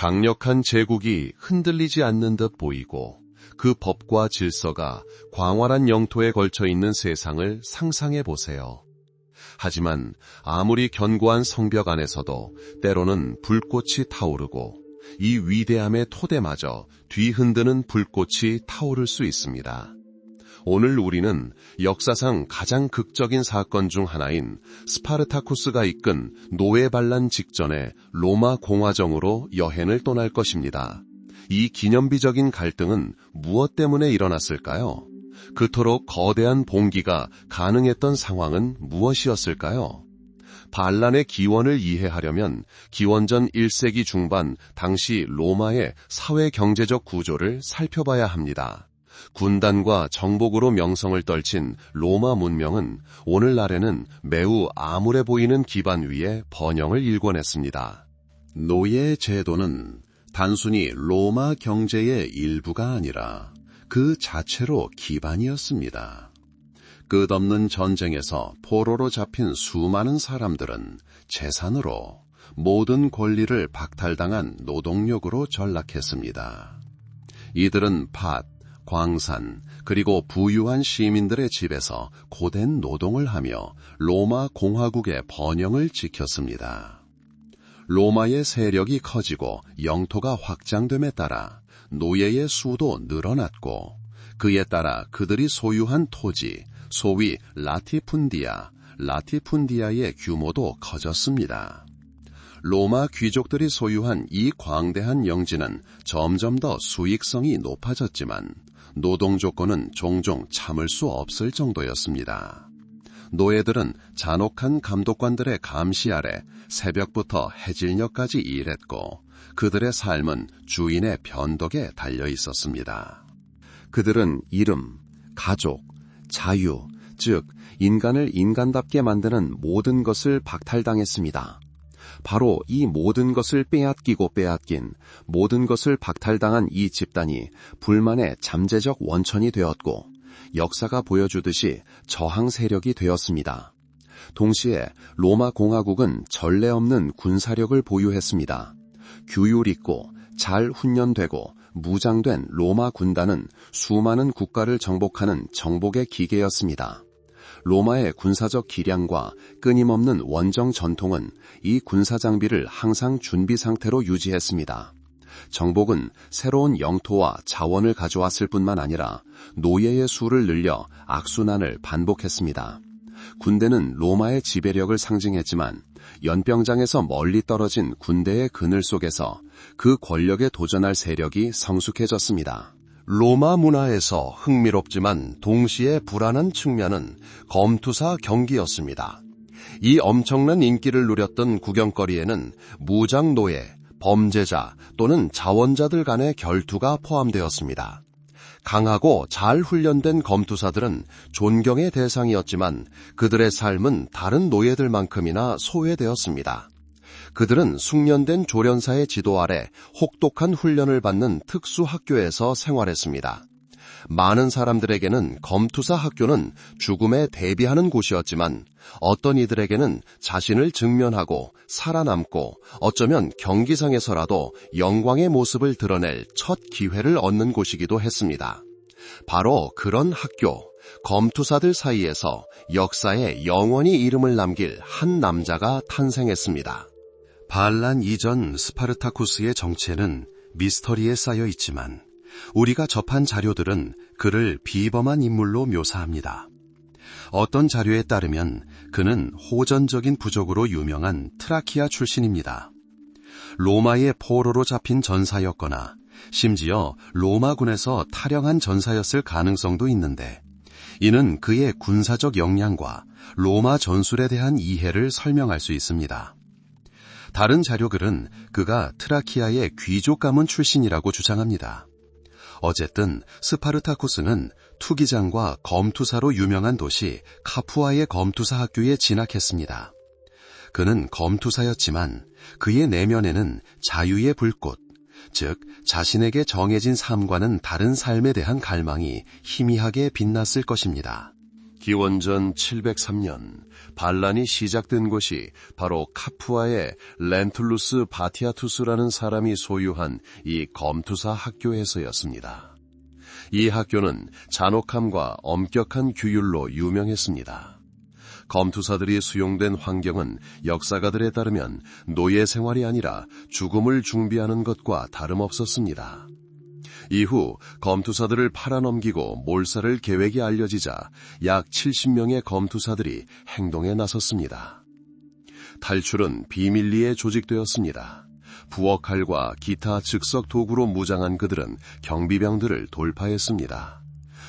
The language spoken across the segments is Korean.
강력한 제국이 흔들리지 않는 듯 보이고 그 법과 질서가 광활한 영토에 걸쳐 있는 세상을 상상해 보세요. 하지만 아무리 견고한 성벽 안에서도 때로는 불꽃이 타오르고 이 위대함의 토대마저 뒤흔드는 불꽃이 타오를 수 있습니다. 오늘 우리는 역사상 가장 극적인 사건 중 하나인 스파르타쿠스가 이끈 노예 반란 직전의 로마 공화정으로 여행을 떠날 것입니다. 이 기념비적인 갈등은 무엇 때문에 일어났을까요? 그토록 거대한 봉기가 가능했던 상황은 무엇이었을까요? 반란의 기원을 이해하려면 기원전 1세기 중반 당시 로마의 사회-경제적 구조를 살펴봐야 합니다. 군단과 정복으로 명성을 떨친 로마 문명은 오늘날에는 매우 암울해 보이는 기반 위에 번영을 일궈냈습니다. 노예 제도는 단순히 로마 경제의 일부가 아니라 그 자체로 기반이었습니다. 끝없는 전쟁에서 포로로 잡힌 수많은 사람들은 재산으로 모든 권리를 박탈당한 노동력으로 전락했습니다. 이들은 밭, 광산, 그리고 부유한 시민들의 집에서 고된 노동을 하며 로마 공화국의 번영을 지켰습니다. 로마의 세력이 커지고 영토가 확장됨에 따라 노예의 수도 늘어났고 그에 따라 그들이 소유한 토지, 소위 라티푼디아의 규모도 커졌습니다. 로마 귀족들이 소유한 이 광대한 영지는 점점 더 수익성이 높아졌지만 노동 조건은 종종 참을 수 없을 정도였습니다. 노예들은 잔혹한 감독관들의 감시 아래 새벽부터 해질녘까지 일했고 그들의 삶은 주인의 변덕에 달려 있었습니다. 그들은 이름, 가족, 자유, 즉 인간을 인간답게 만드는 모든 것을 박탈당했습니다. 바로 이 모든 것을 빼앗긴 모든 것을 박탈당한 이 집단이 불만의 잠재적 원천이 되었고 역사가 보여주듯이 저항 세력이 되었습니다. 동시에 로마 공화국은 전례 없는 군사력을 보유했습니다. 규율 있고 잘 훈련되고 무장된 로마 군단은 수많은 국가를 정복하는 정복의 기계였습니다. 로마의 군사적 기량과 끊임없는 원정 전통은 이 군사 장비를 항상 준비 상태로 유지했습니다. 정복은 새로운 영토와 자원을 가져왔을 뿐만 아니라 노예의 수를 늘려 악순환을 반복했습니다. 군대는 로마의 지배력을 상징했지만 연병장에서 멀리 떨어진 군대의 그늘 속에서 그 권력에 도전할 세력이 성숙해졌습니다. 로마 문화에서 흥미롭지만 동시에 불안한 측면은 검투사 경기였습니다. 이 엄청난 인기를 누렸던 구경거리에는 무장노예, 범죄자 또는 자원자들 간의 결투가 포함되었습니다. 강하고 잘 훈련된 검투사들은 존경의 대상이었지만 그들의 삶은 다른 노예들만큼이나 소외되었습니다. 그들은 숙련된 조련사의 지도 아래 혹독한 훈련을 받는 특수학교에서 생활했습니다. 많은 사람들에게는 검투사 학교는 죽음에 대비하는 곳이었지만 어떤 이들에게는 자신을 직면하고 살아남고 어쩌면 경기장에서라도 영광의 모습을 드러낼 첫 기회를 얻는 곳이기도 했습니다. 바로 그런 학교, 검투사들 사이에서 역사에 영원히 이름을 남길 한 남자가 탄생했습니다. 반란 이전 스파르타쿠스의 정체는 미스터리에 쌓여 있지만 우리가 접한 자료들은 그를 비범한 인물로 묘사합니다. 어떤 자료에 따르면 그는 호전적인 부족으로 유명한 트라키아 출신입니다. 로마의 포로로 잡힌 전사였거나 심지어 로마군에서 탈영한 전사였을 가능성도 있는데 이는 그의 군사적 역량과 로마 전술에 대한 이해를 설명할 수 있습니다. 다른 자료글은 그가 트라키아의 귀족 가문 출신이라고 주장합니다. 어쨌든 스파르타쿠스는 투기장과 검투사로 유명한 도시 카푸아의 검투사 학교에 진학했습니다. 그는 검투사였지만 그의 내면에는 자유의 불꽃, 즉 자신에게 정해진 삶과는 다른 삶에 대한 갈망이 희미하게 빛났을 것입니다. 기원전 703년 반란이 시작된 곳이 바로 카푸아의 렌툴루스 바티아투스라는 사람이 소유한 이 검투사 학교에서였습니다. 이 학교는 잔혹함과 엄격한 규율로 유명했습니다. 검투사들이 수용된 환경은 역사가들에 따르면 노예 생활이 아니라 죽음을 준비하는 것과 다름없었습니다. 이후 검투사들을 팔아넘기고 몰살할 계획이 알려지자 약 70명의 검투사들이 행동에 나섰습니다. 탈출은 비밀리에 조직되었습니다. 부엌칼과 기타 즉석 도구로 무장한 그들은 경비병들을 돌파했습니다.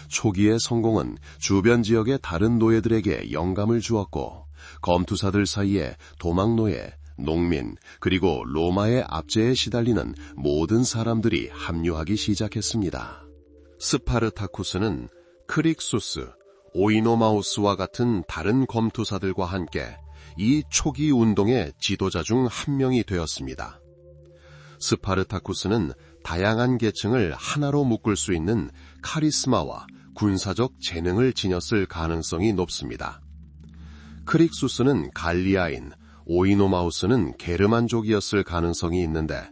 초기의 성공은 주변 지역의 다른 노예들에게 영감을 주었고 검투사들 사이에 도망노예, 농민, 그리고 로마의 압제에 시달리는 모든 사람들이 합류하기 시작했습니다. 스파르타쿠스는 크릭수스, 오이노마우스와 같은 다른 검투사들과 함께 이 초기 운동의 지도자 중 한 명이 되었습니다. 스파르타쿠스는 다양한 계층을 하나로 묶을 수 있는 카리스마와 군사적 재능을 지녔을 가능성이 높습니다. 크릭수스는 갈리아인, 오이노마우스는 게르만족이었을 가능성이 있는데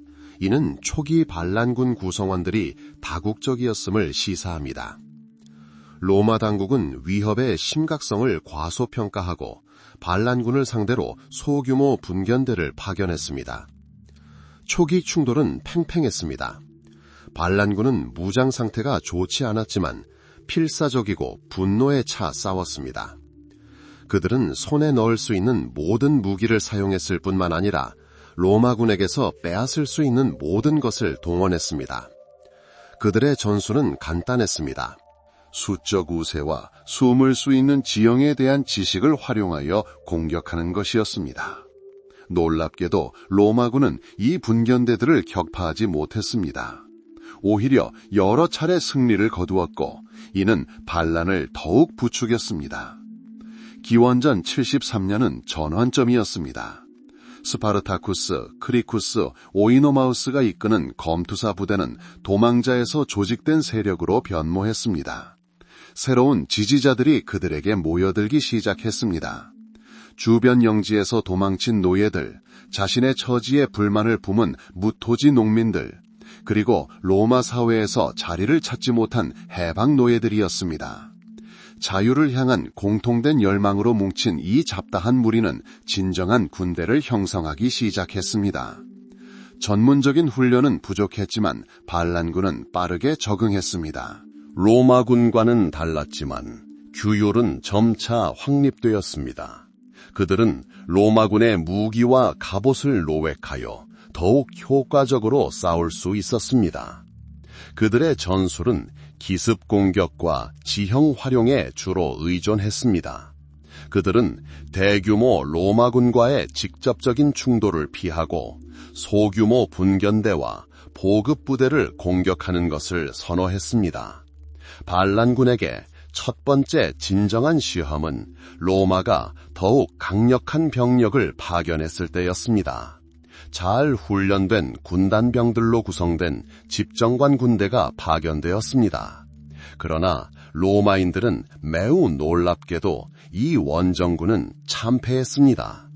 이는 초기 반란군 구성원들이 다국적이었음을 시사합니다. 로마 당국은 위협의 심각성을 과소평가하고 반란군을 상대로 소규모 분견대를 파견했습니다. 초기 충돌은 팽팽했습니다. 반란군은 무장 상태가 좋지 않았지만 필사적이고 분노에 차 싸웠습니다. 그들은 손에 넣을 수 있는 모든 무기를 사용했을 뿐만 아니라 로마군에게서 빼앗을 수 있는 모든 것을 동원했습니다. 그들의 전술은 간단했습니다. 수적 우세와 숨을 수 있는 지형에 대한 지식을 활용하여 공격하는 것이었습니다. 놀랍게도 로마군은 이 분견대들을 격파하지 못했습니다. 오히려 여러 차례 승리를 거두었고 이는 반란을 더욱 부추겼습니다. 기원전 73년은 전환점이었습니다. 스파르타쿠스, 크리쿠스, 오이노마우스가 이끄는 검투사 부대는 도망자에서 조직된 세력으로 변모했습니다. 새로운 지지자들이 그들에게 모여들기 시작했습니다. 주변 영지에서 도망친 노예들, 자신의 처지에 불만을 품은 무토지 농민들, 그리고 로마 사회에서 자리를 찾지 못한 해방 노예들이었습니다. 자유를 향한 공통된 열망으로 뭉친 이 잡다한 무리는 진정한 군대를 형성하기 시작했습니다. 전문적인 훈련은 부족했지만 반란군은 빠르게 적응했습니다. 로마군과는 달랐지만 규율은 점차 확립되었습니다. 그들은 로마군의 무기와 갑옷을 노획하여 더욱 효과적으로 싸울 수 있었습니다. 그들의 전술은 기습 공격과 지형 활용에 주로 의존했습니다. 그들은 대규모 로마군과의 직접적인 충돌을 피하고 소규모 분견대와 보급 부대를 공격하는 것을 선호했습니다. 반란군에게 첫 번째 진정한 시험은 로마가 더욱 강력한 병력을 파견했을 때였습니다. 잘 훈련된 군단병들로 구성된 집정관 군대가 파견되었습니다. 그러나 로마인들은 매우 놀랍게도 이 원정군은 참패했습니다.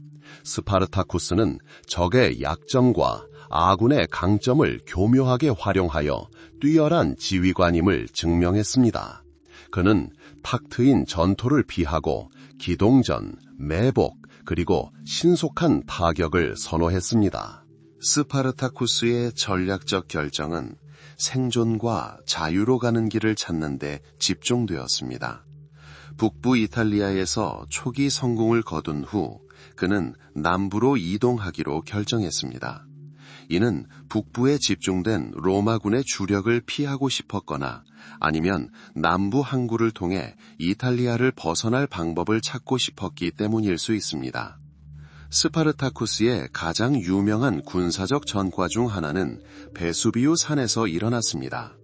스파르타쿠스는 적의 약점과 아군의 강점을 교묘하게 활용하여 뛰어난 지휘관임을 증명했습니다. 그는 탁 트인 전토를 피하고 기동전, 매복, 그리고 신속한 타격을 선호했습니다. 스파르타쿠스의 전략적 결정은 생존과 자유로 가는 길을 찾는 데 집중되었습니다. 북부 이탈리아에서 초기 성공을 거둔 후 그는 남부로 이동하기로 결정했습니다. 이는 북부에 집중된 로마군의 주력을 피하고 싶었거나 아니면 남부 항구를 통해 이탈리아를 벗어날 방법을 찾고 싶었기 때문일 수 있습니다. 스파르타쿠스의 가장 유명한 군사적 전과 중 하나는 베수비우 산에서 일어났습니다.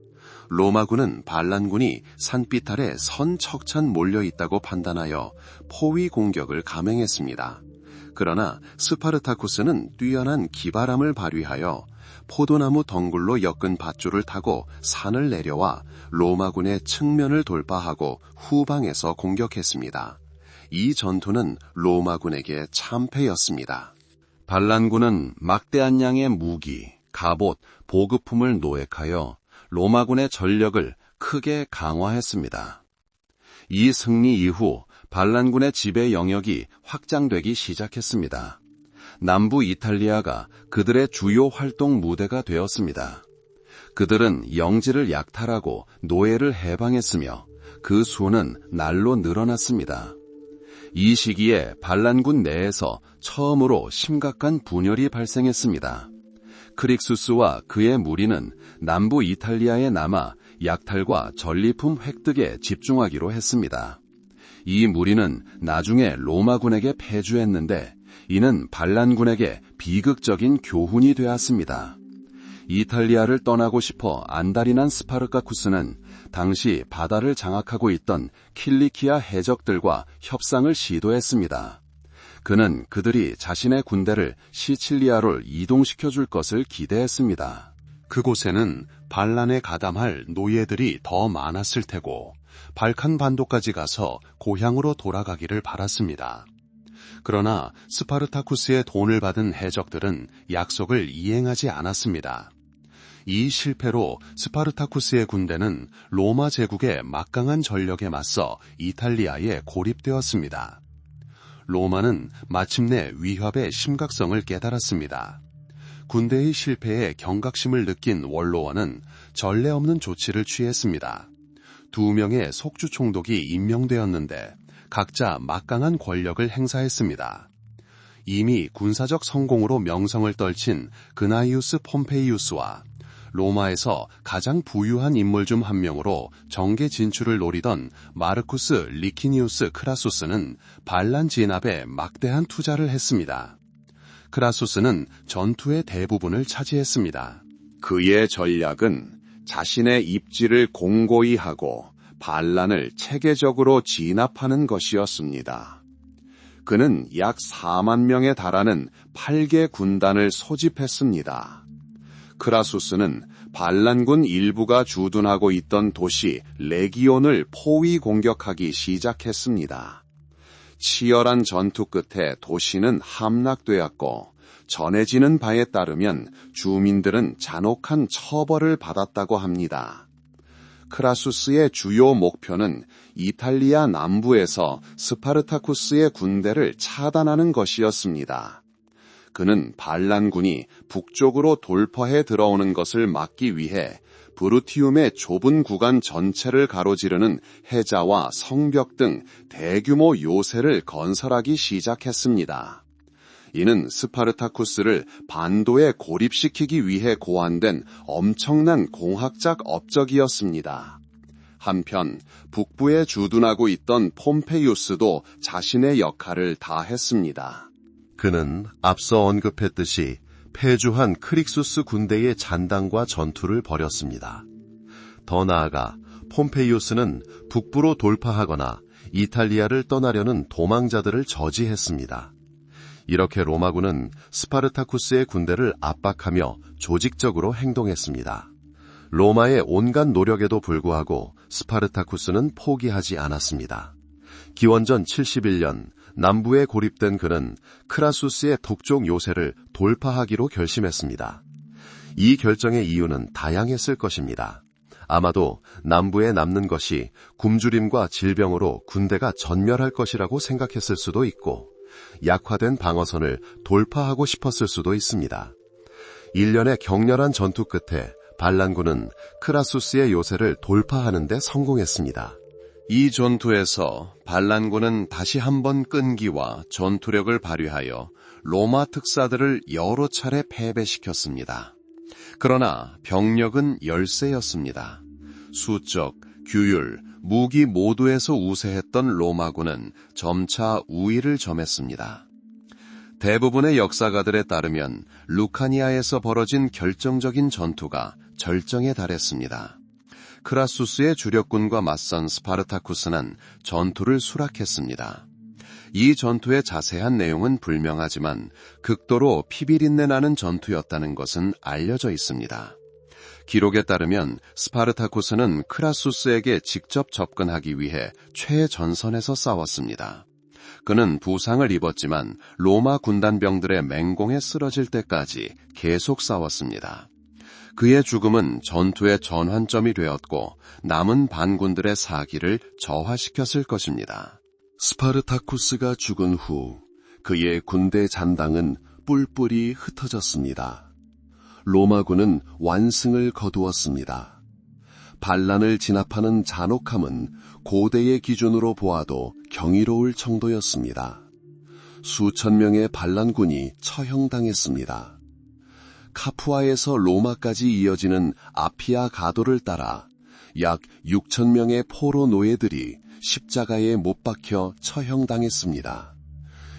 로마군은 반란군이 산빛 아래 선척찬 몰려있다고 판단하여 포위 공격을 감행했습니다. 그러나 스파르타쿠스는 뛰어난 기발함을 발휘하여 포도나무 덩굴로 엮은 밧줄을 타고 산을 내려와 로마군의 측면을 돌파하고 후방에서 공격했습니다. 이 전투는 로마군에게 참패였습니다. 반란군은 막대한 양의 무기, 갑옷, 보급품을 노획하여 로마군의 전력을 크게 강화했습니다. 이 승리 이후 반란군의 지배 영역이 확장되기 시작했습니다. 남부 이탈리아가 그들의 주요 활동 무대가 되었습니다. 그들은 영지를 약탈하고 노예를 해방했으며 그 수는 날로 늘어났습니다. 이 시기에 반란군 내에서 처음으로 심각한 분열이 발생했습니다. 크릭수스와 그의 무리는 남부 이탈리아에 남아 약탈과 전리품 획득에 집중하기로 했습니다. 이 무리는 나중에 로마군에게 패주했는데 이는 반란군에게 비극적인 교훈이 되었습니다. 이탈리아를 떠나고 싶어 안달이 난 스파르타쿠스는 당시 바다를 장악하고 있던 킬리키아 해적들과 협상을 시도했습니다. 그는 그들이 자신의 군대를 시칠리아로 이동시켜 줄 것을 기대했습니다. 그곳에는 반란에 가담할 노예들이 더 많았을 테고 발칸 반도까지 가서 고향으로 돌아가기를 바랐습니다. 그러나 스파르타쿠스의 돈을 받은 해적들은 약속을 이행하지 않았습니다. 이 실패로 스파르타쿠스의 군대는 로마 제국의 막강한 전력에 맞서 이탈리아에 고립되었습니다. 로마는 마침내 위협의 심각성을 깨달았습니다. 군대의 실패에 경각심을 느낀 원로원은 전례 없는 조치를 취했습니다. 2명의 속주 총독이 임명되었는데 각자 막강한 권력을 행사했습니다. 이미 군사적 성공으로 명성을 떨친 그나이우스 폼페이우스와 로마에서 가장 부유한 인물 중 한 명으로 정계 진출을 노리던 마르쿠스 리키니우스 크라수스는 반란 진압에 막대한 투자를 했습니다. 크라수스는 전투의 대부분을 차지했습니다. 그의 전략은 자신의 입지를 공고히 하고 반란을 체계적으로 진압하는 것이었습니다. 그는 약 4만 명에 달하는 8개 군단을 소집했습니다. 크라수스는 반란군 일부가 주둔하고 있던 도시 레기온을 포위 공격하기 시작했습니다. 치열한 전투 끝에 도시는 함락되었고 전해지는 바에 따르면 주민들은 잔혹한 처벌을 받았다고 합니다. 크라수스의 주요 목표는 이탈리아 남부에서 스파르타쿠스의 군대를 차단하는 것이었습니다. 그는 반란군이 북쪽으로 돌파해 들어오는 것을 막기 위해 브루티움의 좁은 구간 전체를 가로지르는 해자와 성벽 등 대규모 요새를 건설하기 시작했습니다. 이는 스파르타쿠스를 반도에 고립시키기 위해 고안된 엄청난 공학적 업적이었습니다. 한편 북부에 주둔하고 있던 폼페이우스도 자신의 역할을 다했습니다. 그는 앞서 언급했듯이 패주한 크릭수스 군대의 잔당과 전투를 벌였습니다. 더 나아가 폼페이우스는 북부로 돌파하거나 이탈리아를 떠나려는 도망자들을 저지했습니다. 이렇게 로마군은 스파르타쿠스의 군대를 압박하며 조직적으로 행동했습니다. 로마의 온갖 노력에도 불구하고 스파르타쿠스는 포기하지 않았습니다. 기원전 71년 남부에 고립된 그는 크라수스의 독종 요새를 돌파하기로 결심했습니다. 이 결정의 이유는 다양했을 것입니다. 아마도 남부에 남는 것이 굶주림과 질병으로 군대가 전멸할 것이라고 생각했을 수도 있고 약화된 방어선을 돌파하고 싶었을 수도 있습니다. 1년의 격렬한 전투 끝에 반란군은 크라수스의 요새를 돌파하는 데 성공했습니다. 이 전투에서 반란군은 다시 한번 끈기와 전투력을 발휘하여 로마 특사들을 여러 차례 패배시켰습니다. 그러나 병력은 열세였습니다. 수적, 규율, 무기 모두에서 우세했던 로마군은 점차 우위를 점했습니다. 대부분의 역사가들에 따르면 루카니아에서 벌어진 결정적인 전투가 절정에 달했습니다. 크라수스의 주력군과 맞선 스파르타쿠스는 전투를 수락했습니다. 이 전투의 자세한 내용은 불명하지만 극도로 피비린내 나는 전투였다는 것은 알려져 있습니다. 기록에 따르면 스파르타쿠스는 크라수스에게 직접 접근하기 위해 최전선에서 싸웠습니다. 그는 부상을 입었지만 로마 군단병들의 맹공에 쓰러질 때까지 계속 싸웠습니다. 그의 죽음은 전투의 전환점이 되었고 남은 반군들의 사기를 저하시켰을 것입니다. 스파르타쿠스가 죽은 후 그의 군대 잔당은 뿔뿔이 흩어졌습니다. 로마군은 완승을 거두었습니다. 반란을 진압하는 잔혹함은 고대의 기준으로 보아도 경이로울 정도였습니다. 수천 명의 반란군이 처형당했습니다. 카푸아에서 로마까지 이어지는 아피아 가도를 따라 약 6천 명의 포로 노예들이 십자가에 못 박혀 처형당했습니다.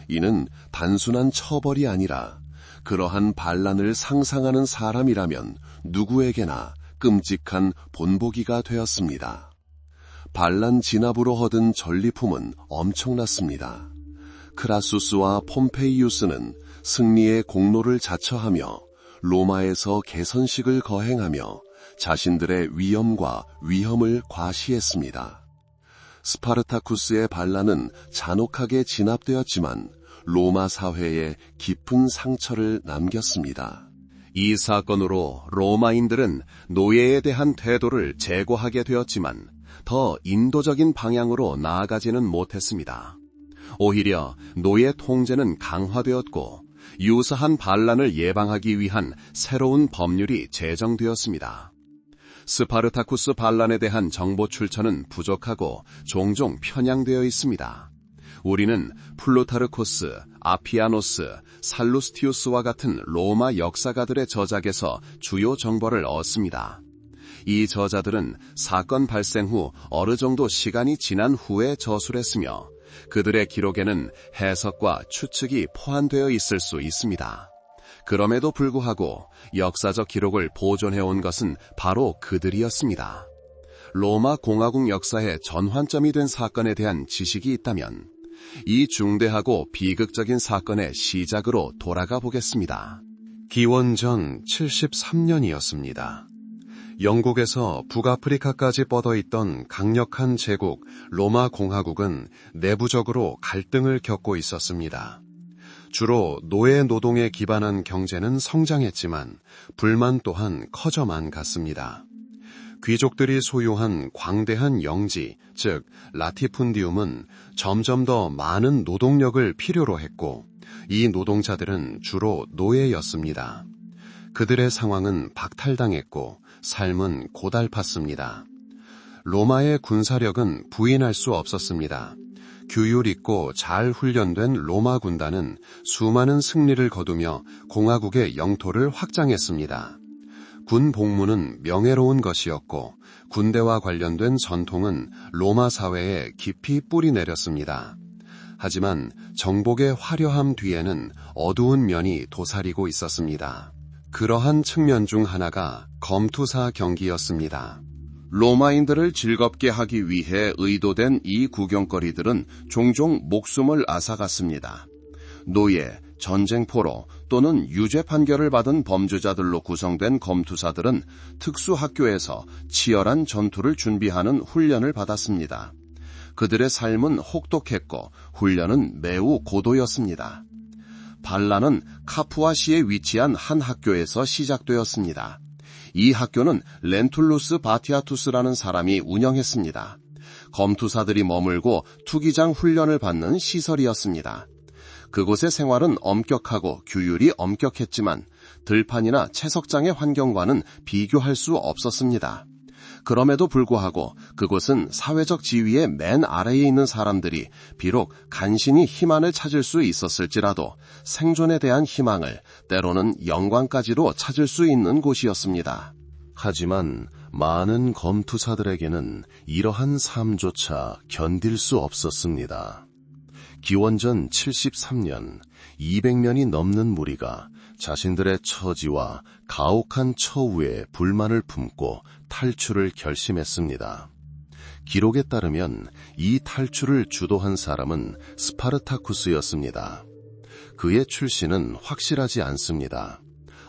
이는 단순한 처벌이 아니라 그러한 반란을 상상하는 사람이라면 누구에게나 끔찍한 본보기가 되었습니다. 반란 진압으로 얻은 전리품은 엄청났습니다. 크라수스와 폼페이우스는 승리의 공로를 자처하며 로마에서 개선식을 거행하며 자신들의 위엄과 위험을 과시했습니다. 스파르타쿠스의 반란은 잔혹하게 진압되었지만 로마 사회에 깊은 상처를 남겼습니다. 이 사건으로 로마인들은 노예에 대한 태도를 제고하게 되었지만 더 인도적인 방향으로 나아가지는 못했습니다. 오히려 노예 통제는 강화되었고 유사한 반란을 예방하기 위한 새로운 법률이 제정되었습니다. 스파르타쿠스 반란에 대한 정보 출처는 부족하고 종종 편향되어 있습니다. 우리는 플루타르코스, 아피아노스, 살루스티우스와 같은 로마 역사가들의 저작에서 주요 정보를 얻습니다. 이 저자들은 사건 발생 후 어느 정도 시간이 지난 후에 저술했으며 그들의 기록에는 해석과 추측이 포함되어 있을 수 있습니다. 그럼에도 불구하고 역사적 기록을 보존해온 것은 바로 그들이었습니다. 로마 공화국 역사의 전환점이 된 사건에 대한 지식이 있다면 이 중대하고 비극적인 사건의 시작으로 돌아가 보겠습니다. 기원전 73년이었습니다. 영국에서 북아프리카까지 뻗어있던 강력한 제국 로마 공화국은 내부적으로 갈등을 겪고 있었습니다. 주로 노예 노동에 기반한 경제는 성장했지만 불만 또한 커져만 갔습니다. 귀족들이 소유한 광대한 영지, 즉 라티푼디움은 점점 더 많은 노동력을 필요로 했고 이 노동자들은 주로 노예였습니다. 그들의 상황은 박탈당했고 삶은 고달팠습니다. 로마의 군사력은 부인할 수 없었습니다. 규율 있고 잘 훈련된 로마 군단은 수많은 승리를 거두며 공화국의 영토를 확장했습니다. 군 복무는 명예로운 것이었고 군대와 관련된 전통은 로마 사회에 깊이 뿌리 내렸습니다. 하지만 정복의 화려함 뒤에는 어두운 면이 도사리고 있었습니다. 그러한 측면 중 하나가 검투사 경기였습니다. 로마인들을 즐겁게 하기 위해 의도된 이 구경거리들은 종종 목숨을 앗아갔습니다. 노예, 전쟁포로 또는 유죄 판결을 받은 범죄자들로 구성된 검투사들은 특수학교에서 치열한 전투를 준비하는 훈련을 받았습니다. 그들의 삶은 혹독했고 훈련은 매우 고도였습니다. 반란은 카푸아시에 위치한 한 학교에서 시작되었습니다. 이 학교는 렌툴루스 바티아투스라는 사람이 운영했습니다. 검투사들이 머물고 투기장 훈련을 받는 시설이었습니다. 그곳의 생활은 엄격하고 규율이 엄격했지만 들판이나 채석장의 환경과는 비교할 수 없었습니다. 그럼에도 불구하고 그곳은 사회적 지위의 맨 아래에 있는 사람들이 비록 간신히 희망을 찾을 수 있었을지라도 생존에 대한 희망을 때로는 영광까지도 찾을 수 있는 곳이었습니다. 하지만 많은 검투사들에게는 이러한 삶조차 견딜 수 없었습니다. 기원전 73년 200명이 넘는 무리가 자신들의 처지와 가혹한 처우에 불만을 품고 탈출을 결심했습니다. 기록에 따르면 이 탈출을 주도한 사람은 스파르타쿠스였습니다. 그의 출신은 확실하지 않습니다.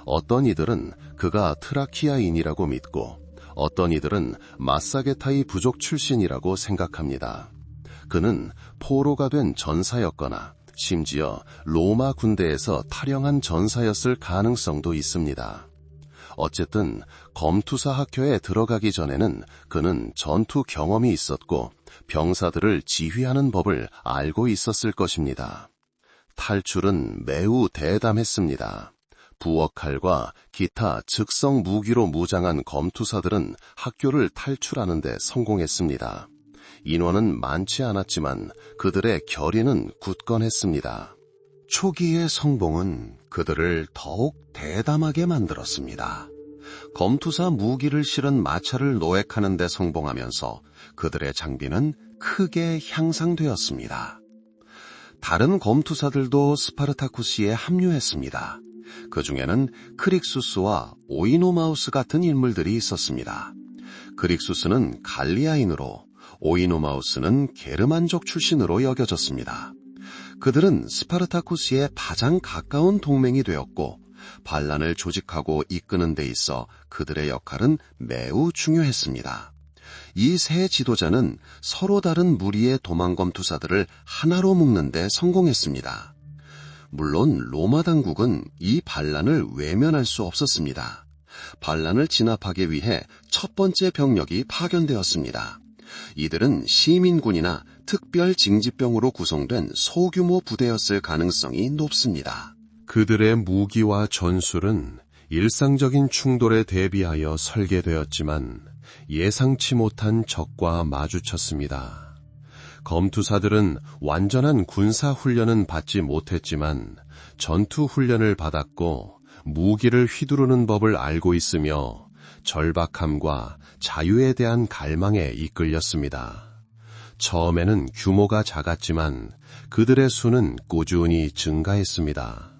어떤 이들은 그가 트라키아인이라고 믿고 어떤 이들은 마사게타이 부족 출신이라고 생각합니다. 그는 포로가 된 전사였거나 심지어 로마 군대에서 탈영한 전사였을 가능성도 있습니다. 어쨌든 검투사 학교에 들어가기 전에는 그는 전투 경험이 있었고 병사들을 지휘하는 법을 알고 있었을 것입니다. 탈출은 매우 대담했습니다. 부엌칼과 기타 즉석 무기로 무장한 검투사들은 학교를 탈출하는 데 성공했습니다. 인원은 많지 않았지만 그들의 결의는 굳건했습니다. 초기의 성공은 그들을 더욱 대담하게 만들었습니다. 검투사 무기를 실은 마차를 노획하는 데 성공하면서 그들의 장비는 크게 향상되었습니다. 다른 검투사들도 스파르타쿠스에 합류했습니다. 그 중에는 크릭수스와 오이노마우스 같은 인물들이 있었습니다. 크릭수스는 갈리아인으로 오이노마우스는 게르만족 출신으로 여겨졌습니다. 그들은 스파르타쿠스의 가장 가까운 동맹이 되었고 반란을 조직하고 이끄는 데 있어 그들의 역할은 매우 중요했습니다. 이 세 지도자는 서로 다른 무리의 도망검투사들을 하나로 묶는 데 성공했습니다. 물론 로마 당국은 이 반란을 외면할 수 없었습니다. 반란을 진압하기 위해 첫 번째 병력이 파견되었습니다. 이들은 시민군이나 특별징집병으로 구성된 소규모 부대였을 가능성이 높습니다. 그들의 무기와 전술은 일상적인 충돌에 대비하여 설계되었지만 예상치 못한 적과 마주쳤습니다. 검투사들은 완전한 군사훈련은 받지 못했지만 전투훈련을 받았고 무기를 휘두르는 법을 알고 있으며 절박함과 자유에 대한 갈망에 이끌렸습니다. 처음에는 규모가 작았지만 그들의 수는 꾸준히 증가했습니다.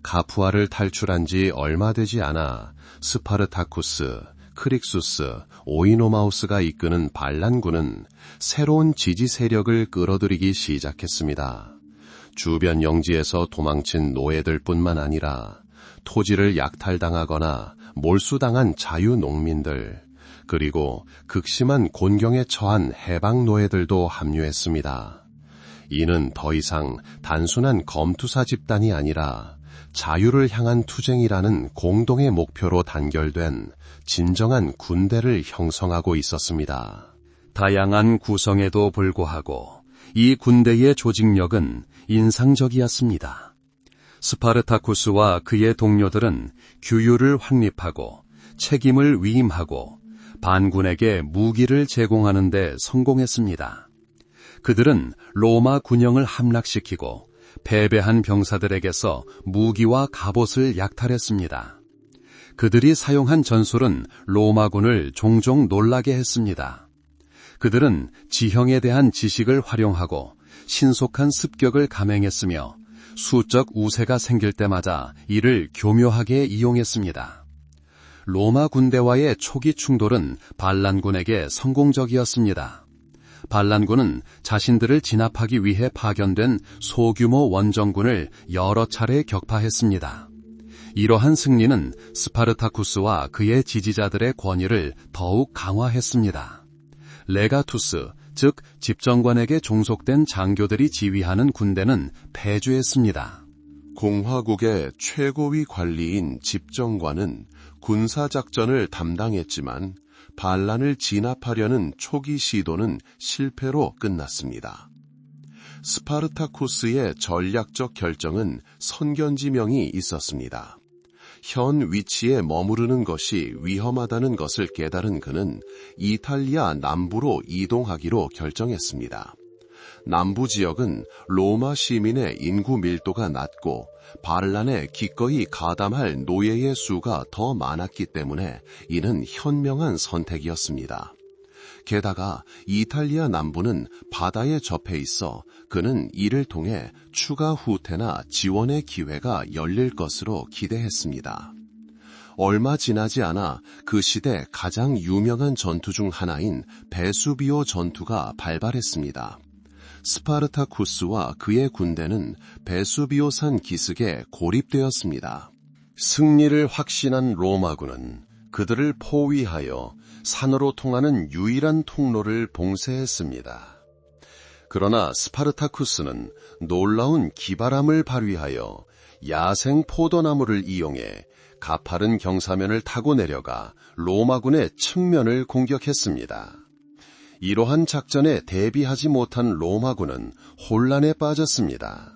가푸아를 탈출한 지 얼마 되지 않아 스파르타쿠스, 크릭수스, 오이노마우스가 이끄는 반란군은 새로운 지지 세력을 끌어들이기 시작했습니다. 주변 영지에서 도망친 노예들뿐만 아니라 토지를 약탈당하거나 몰수당한 자유농민들, 그리고 극심한 곤경에 처한 해방 노예들도 합류했습니다. 이는 더 이상 단순한 검투사 집단이 아니라 자유를 향한 투쟁이라는 공동의 목표로 단결된 진정한 군대를 형성하고 있었습니다. 다양한 구성에도 불구하고 이 군대의 조직력은 인상적이었습니다. 스파르타쿠스와 그의 동료들은 규율을 확립하고 책임을 위임하고 반군에게 무기를 제공하는 데 성공했습니다. 그들은 로마 군영을 함락시키고 패배한 병사들에게서 무기와 갑옷을 약탈했습니다. 그들이 사용한 전술은 로마군을 종종 놀라게 했습니다. 그들은 지형에 대한 지식을 활용하고 신속한 습격을 감행했으며 수적 우세가 생길 때마다 이를 교묘하게 이용했습니다. 로마 군대와의 초기 충돌은 반란군에게 성공적이었습니다. 반란군은 자신들을 진압하기 위해 파견된 소규모 원정군을 여러 차례 격파했습니다. 이러한 승리는 스파르타쿠스와 그의 지지자들의 권위를 더욱 강화했습니다. 레가투스, 즉 집정관에게 종속된 장교들이 지휘하는 군대는 패주했습니다. 공화국의 최고위 관리인 집정관은 군사작전을 담당했지만 반란을 진압하려는 초기 시도는 실패로 끝났습니다. 스파르타쿠스의 전략적 결정은 선견지명이 있었습니다. 현 위치에 머무르는 것이 위험하다는 것을 깨달은 그는 이탈리아 남부로 이동하기로 결정했습니다. 남부 지역은 로마 시민의 인구 밀도가 낮고 반란에 기꺼이 가담할 노예의 수가 더 많았기 때문에 이는 현명한 선택이었습니다. 게다가 이탈리아 남부는 바다에 접해 있어 그는 이를 통해 추가 후퇴나 지원의 기회가 열릴 것으로 기대했습니다. 얼마 지나지 않아 그 시대 가장 유명한 전투 중 하나인 베수비오 전투가 발발했습니다. 스파르타쿠스와 그의 군대는 베수비오산 기슭에 고립되었습니다. 승리를 확신한 로마군은 그들을 포위하여 산으로 통하는 유일한 통로를 봉쇄했습니다. 그러나 스파르타쿠스는 놀라운 기발함을 발휘하여 야생 포도나무를 이용해 가파른 경사면을 타고 내려가 로마군의 측면을 공격했습니다. 이러한 작전에 대비하지 못한 로마군은 혼란에 빠졌습니다.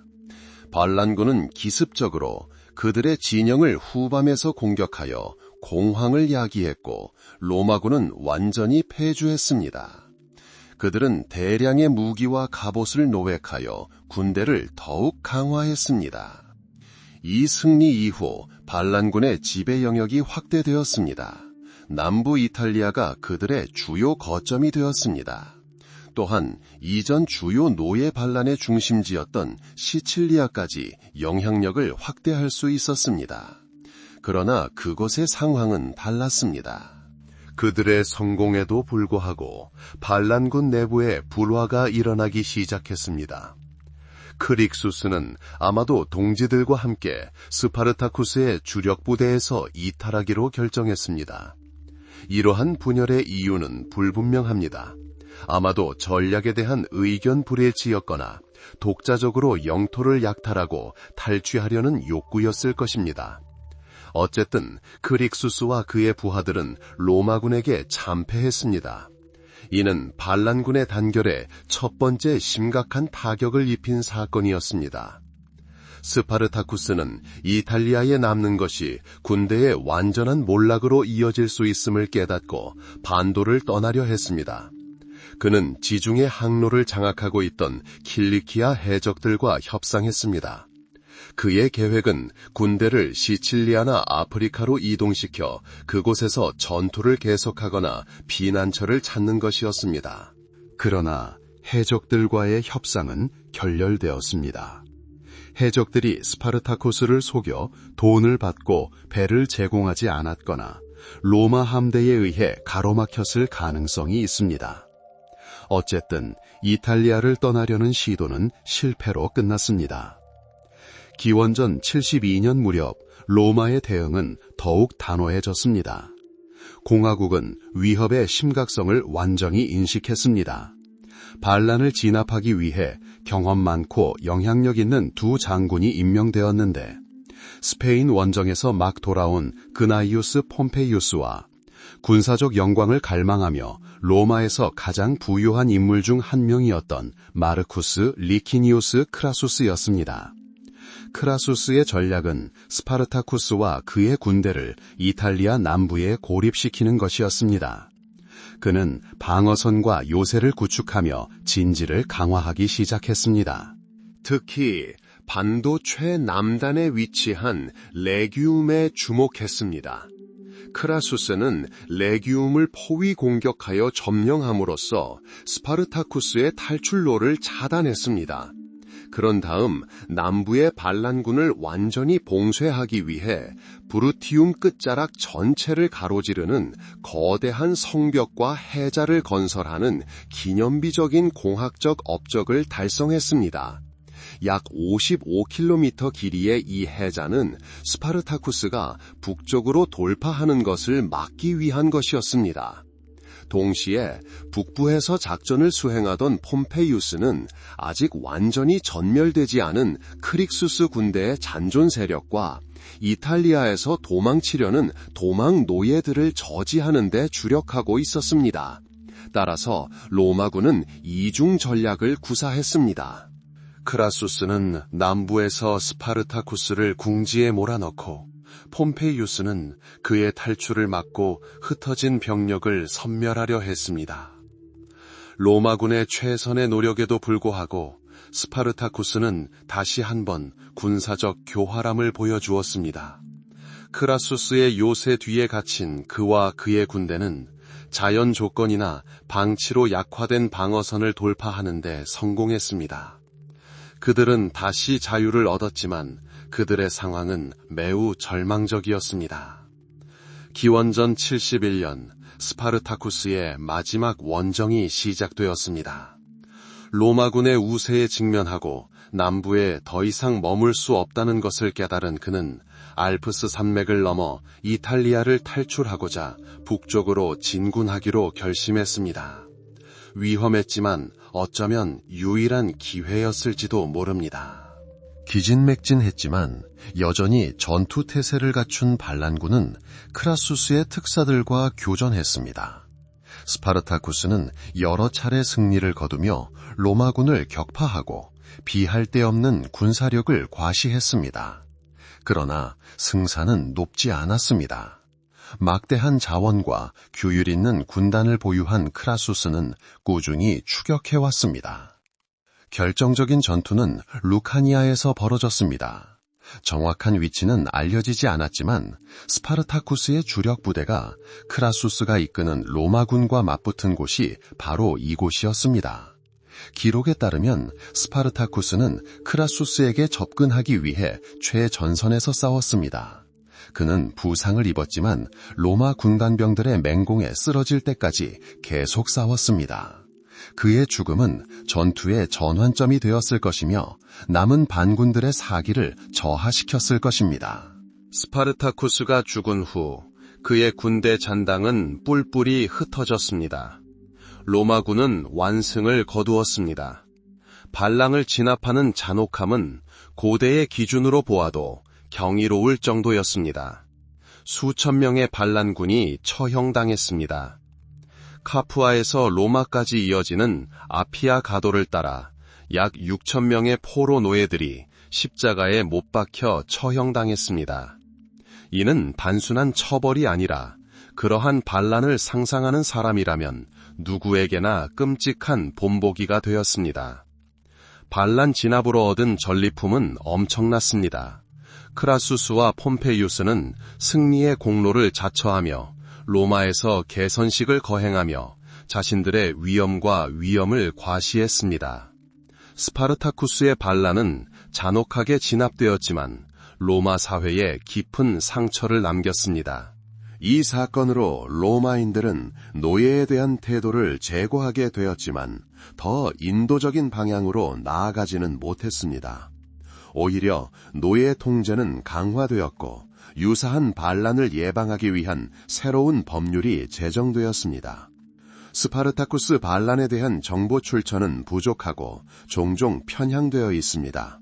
반란군은 기습적으로 그들의 진영을 후밤에서 공격하여 공황을 야기했고 로마군은 완전히 패주했습니다. 그들은 대량의 무기와 갑옷을 노획하여 군대를 더욱 강화했습니다. 이 승리 이후 반란군의 지배 영역이 확대되었습니다. 남부 이탈리아가 그들의 주요 거점이 되었습니다. 또한 이전 주요 노예 반란의 중심지였던 시칠리아까지 영향력을 확대할 수 있었습니다. 그러나 그곳의 상황은 달랐습니다. 그들의 성공에도 불구하고 반란군 내부에 불화가 일어나기 시작했습니다. 크릭수스는 아마도 동지들과 함께 스파르타쿠스의 주력 부대에서 이탈하기로 결정했습니다. 이러한 분열의 이유는 불분명합니다. 아마도 전략에 대한 의견 불일치였거나 독자적으로 영토를 약탈하고 탈취하려는 욕구였을 것입니다. 어쨌든 크릭수스와 그의 부하들은 로마군에게 참패했습니다. 이는 반란군의 단결에 첫 번째 심각한 타격을 입힌 사건이었습니다. 스파르타쿠스는 이탈리아에 남는 것이 군대의 완전한 몰락으로 이어질 수 있음을 깨닫고 반도를 떠나려 했습니다. 그는 지중해 항로를 장악하고 있던 킬리키아 해적들과 협상했습니다. 그의 계획은 군대를 시칠리아나 아프리카로 이동시켜 그곳에서 전투를 계속하거나 피난처를 찾는 것이었습니다. 그러나 해적들과의 협상은 결렬되었습니다. 해적들이 스파르타쿠스를 속여 돈을 받고 배를 제공하지 않았거나 로마 함대에 의해 가로막혔을 가능성이 있습니다. 어쨌든 이탈리아를 떠나려는 시도는 실패로 끝났습니다. 기원전 72년 무렵 로마의 대응은 더욱 단호해졌습니다. 공화국은 위협의 심각성을 완전히 인식했습니다. 반란을 진압하기 위해 경험 많고 영향력 있는 두 장군이 임명되었는데 스페인 원정에서 막 돌아온 그나이우스 폼페이우스와 군사적 영광을 갈망하며 로마에서 가장 부유한 인물 중 한 명이었던 마르쿠스 리키니우스 크라수스였습니다. 크라수스의 전략은 스파르타쿠스와 그의 군대를 이탈리아 남부에 고립시키는 것이었습니다. 그는 방어선과 요새를 구축하며 진지를 강화하기 시작했습니다. 특히 반도 최남단에 위치한 레기움에 주목했습니다. 크라수스는 레기움을 포위 공격하여 점령함으로써 스파르타쿠스의 탈출로를 차단했습니다. 그런 다음 남부의 반란군을 완전히 봉쇄하기 위해 브루티움 끝자락 전체를 가로지르는 거대한 성벽과 해자를 건설하는 기념비적인 공학적 업적을 달성했습니다. 약 55km 길이의 이 해자는 스파르타쿠스가 북쪽으로 돌파하는 것을 막기 위한 것이었습니다. 동시에 북부에서 작전을 수행하던 폼페이우스는 아직 완전히 전멸되지 않은 크릭수스 군대의 잔존 세력과 이탈리아에서 도망치려는 도망 노예들을 저지하는 데 주력하고 있었습니다. 따라서 로마군은 이중 전략을 구사했습니다. 크라수스는 남부에서 스파르타쿠스를 궁지에 몰아넣고 폼페이우스는 그의 탈출을 막고 흩어진 병력을 섬멸하려 했습니다. 로마군의 최선의 노력에도 불구하고 스파르타쿠스는 다시 한번 군사적 교활함을 보여주었습니다. 크라수스의 요새 뒤에 갇힌 그와 그의 군대는 자연 조건이나 방치로 약화된 방어선을 돌파하는 데 성공했습니다. 그들은 다시 자유를 얻었지만 그들의 상황은 매우 절망적이었습니다. 기원전 71년 스파르타쿠스의 마지막 원정이 시작되었습니다. 로마군의 우세에 직면하고 남부에 더 이상 머물 수 없다는 것을 깨달은 그는 알프스 산맥을 넘어 이탈리아를 탈출하고자 북쪽으로 진군하기로 결심했습니다. 위험했지만 어쩌면 유일한 기회였을지도 모릅니다. 기진맥진했지만 여전히 전투 태세를 갖춘 반란군은 크라수스의 특사들과 교전했습니다. 스파르타쿠스는 여러 차례 승리를 거두며 로마군을 격파하고 비할 데 없는 군사력을 과시했습니다. 그러나 승산은 높지 않았습니다. 막대한 자원과 규율 있는 군단을 보유한 크라수스는 꾸준히 추격해왔습니다. 결정적인 전투는 루카니아에서 벌어졌습니다. 정확한 위치는 알려지지 않았지만 스파르타쿠스의 주력 부대가 크라수스가 이끄는 로마군과 맞붙은 곳이 바로 이곳이었습니다. 기록에 따르면 스파르타쿠스는 크라수스에게 접근하기 위해 최전선에서 싸웠습니다. 그는 부상을 입었지만 로마 군단병들의 맹공에 쓰러질 때까지 계속 싸웠습니다. 그의 죽음은 전투의 전환점이 되었을 것이며 남은 반군들의 사기를 저하시켰을 것입니다. 스파르타쿠스가 죽은 후 그의 군대 잔당은 뿔뿔이 흩어졌습니다. 로마군은 완승을 거두었습니다. 반랑을 진압하는 잔혹함은 고대의 기준으로 보아도 경이로울 정도였습니다. 수천 명의 반란군이 처형당했습니다. 카푸아에서 로마까지 이어지는 아피아 가도를 따라 약 6천 명의 포로 노예들이 십자가에 못 박혀 처형당했습니다. 이는 단순한 처벌이 아니라 그러한 반란을 상상하는 사람이라면 누구에게나 끔찍한 본보기가 되었습니다. 반란 진압으로 얻은 전리품은 엄청났습니다. 크라수스와 폼페이우스는 승리의 공로를 자처하며 로마에서 개선식을 거행하며 자신들의 위엄과 위엄을 과시했습니다. 스파르타쿠스의 반란은 잔혹하게 진압되었지만 로마 사회에 깊은 상처를 남겼습니다. 이 사건으로 로마인들은 노예에 대한 태도를 제고하게 되었지만 더 인도적인 방향으로 나아가지는 못했습니다. 오히려 노예 통제는 강화되었고 유사한 반란을 예방하기 위한 새로운 법률이 제정되었습니다. 스파르타쿠스 반란에 대한 정보 출처는 부족하고 종종 편향되어 있습니다.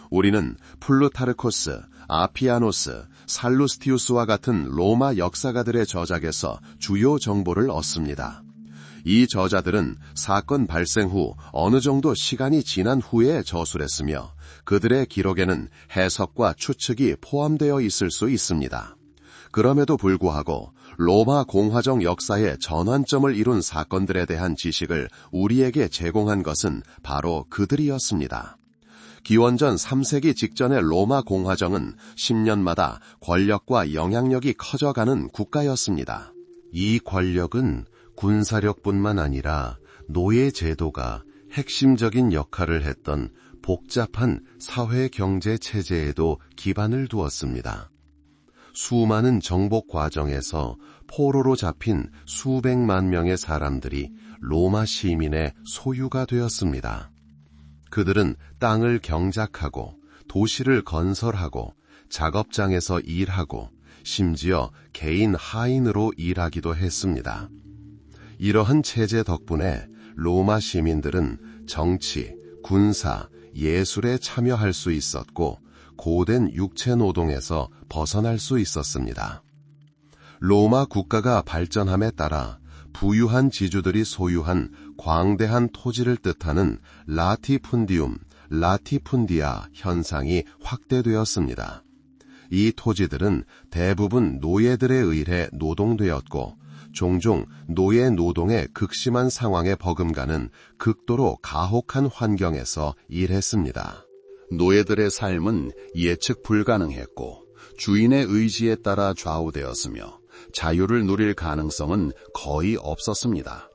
우리는 플루타르코스, 아피아노스, 살루스티우스와 같은 로마 역사가들의 저작에서 주요 정보를 얻습니다. 이 저자들은 사건 발생 후 어느 정도 시간이 지난 후에 저술했으며 그들의 기록에는 해석과 추측이 포함되어 있을 수 있습니다. 그럼에도 불구하고 로마 공화정 역사의 전환점을 이룬 사건들에 대한 지식을 우리에게 제공한 것은 바로 그들이었습니다. 기원전 3세기 직전의 로마 공화정은 10년마다 권력과 영향력이 커져가는 국가였습니다. 이 권력은 군사력뿐만 아니라 노예 제도가 핵심적인 역할을 했던 복잡한 사회 경제 체제에도 기반을 두었습니다. 수많은 정복 과정에서 포로로 잡힌 수백만 명의 사람들이 로마 시민의 소유가 되었습니다. 그들은 땅을 경작하고 도시를 건설하고 작업장에서 일하고 심지어 개인 하인으로 일하기도 했습니다. 이러한 체제 덕분에 로마 시민들은 정치, 군사, 예술에 참여할 수 있었고 고된 육체 노동에서 벗어날 수 있었습니다. 로마 국가가 발전함에 따라 부유한 지주들이 소유한 광대한 토지를 뜻하는 라티푼디움, 라티푼디아 현상이 확대되었습니다. 이 토지들은 대부분 노예들에 의해 노동되었고 종종 노예 노동의 극심한 상황에 버금가는 극도로 가혹한 환경에서 일했습니다. 노예들의 삶은 예측 불가능했고 주인의 의지에 따라 좌우되었으며 자유를 누릴 가능성은 거의 없었습니다.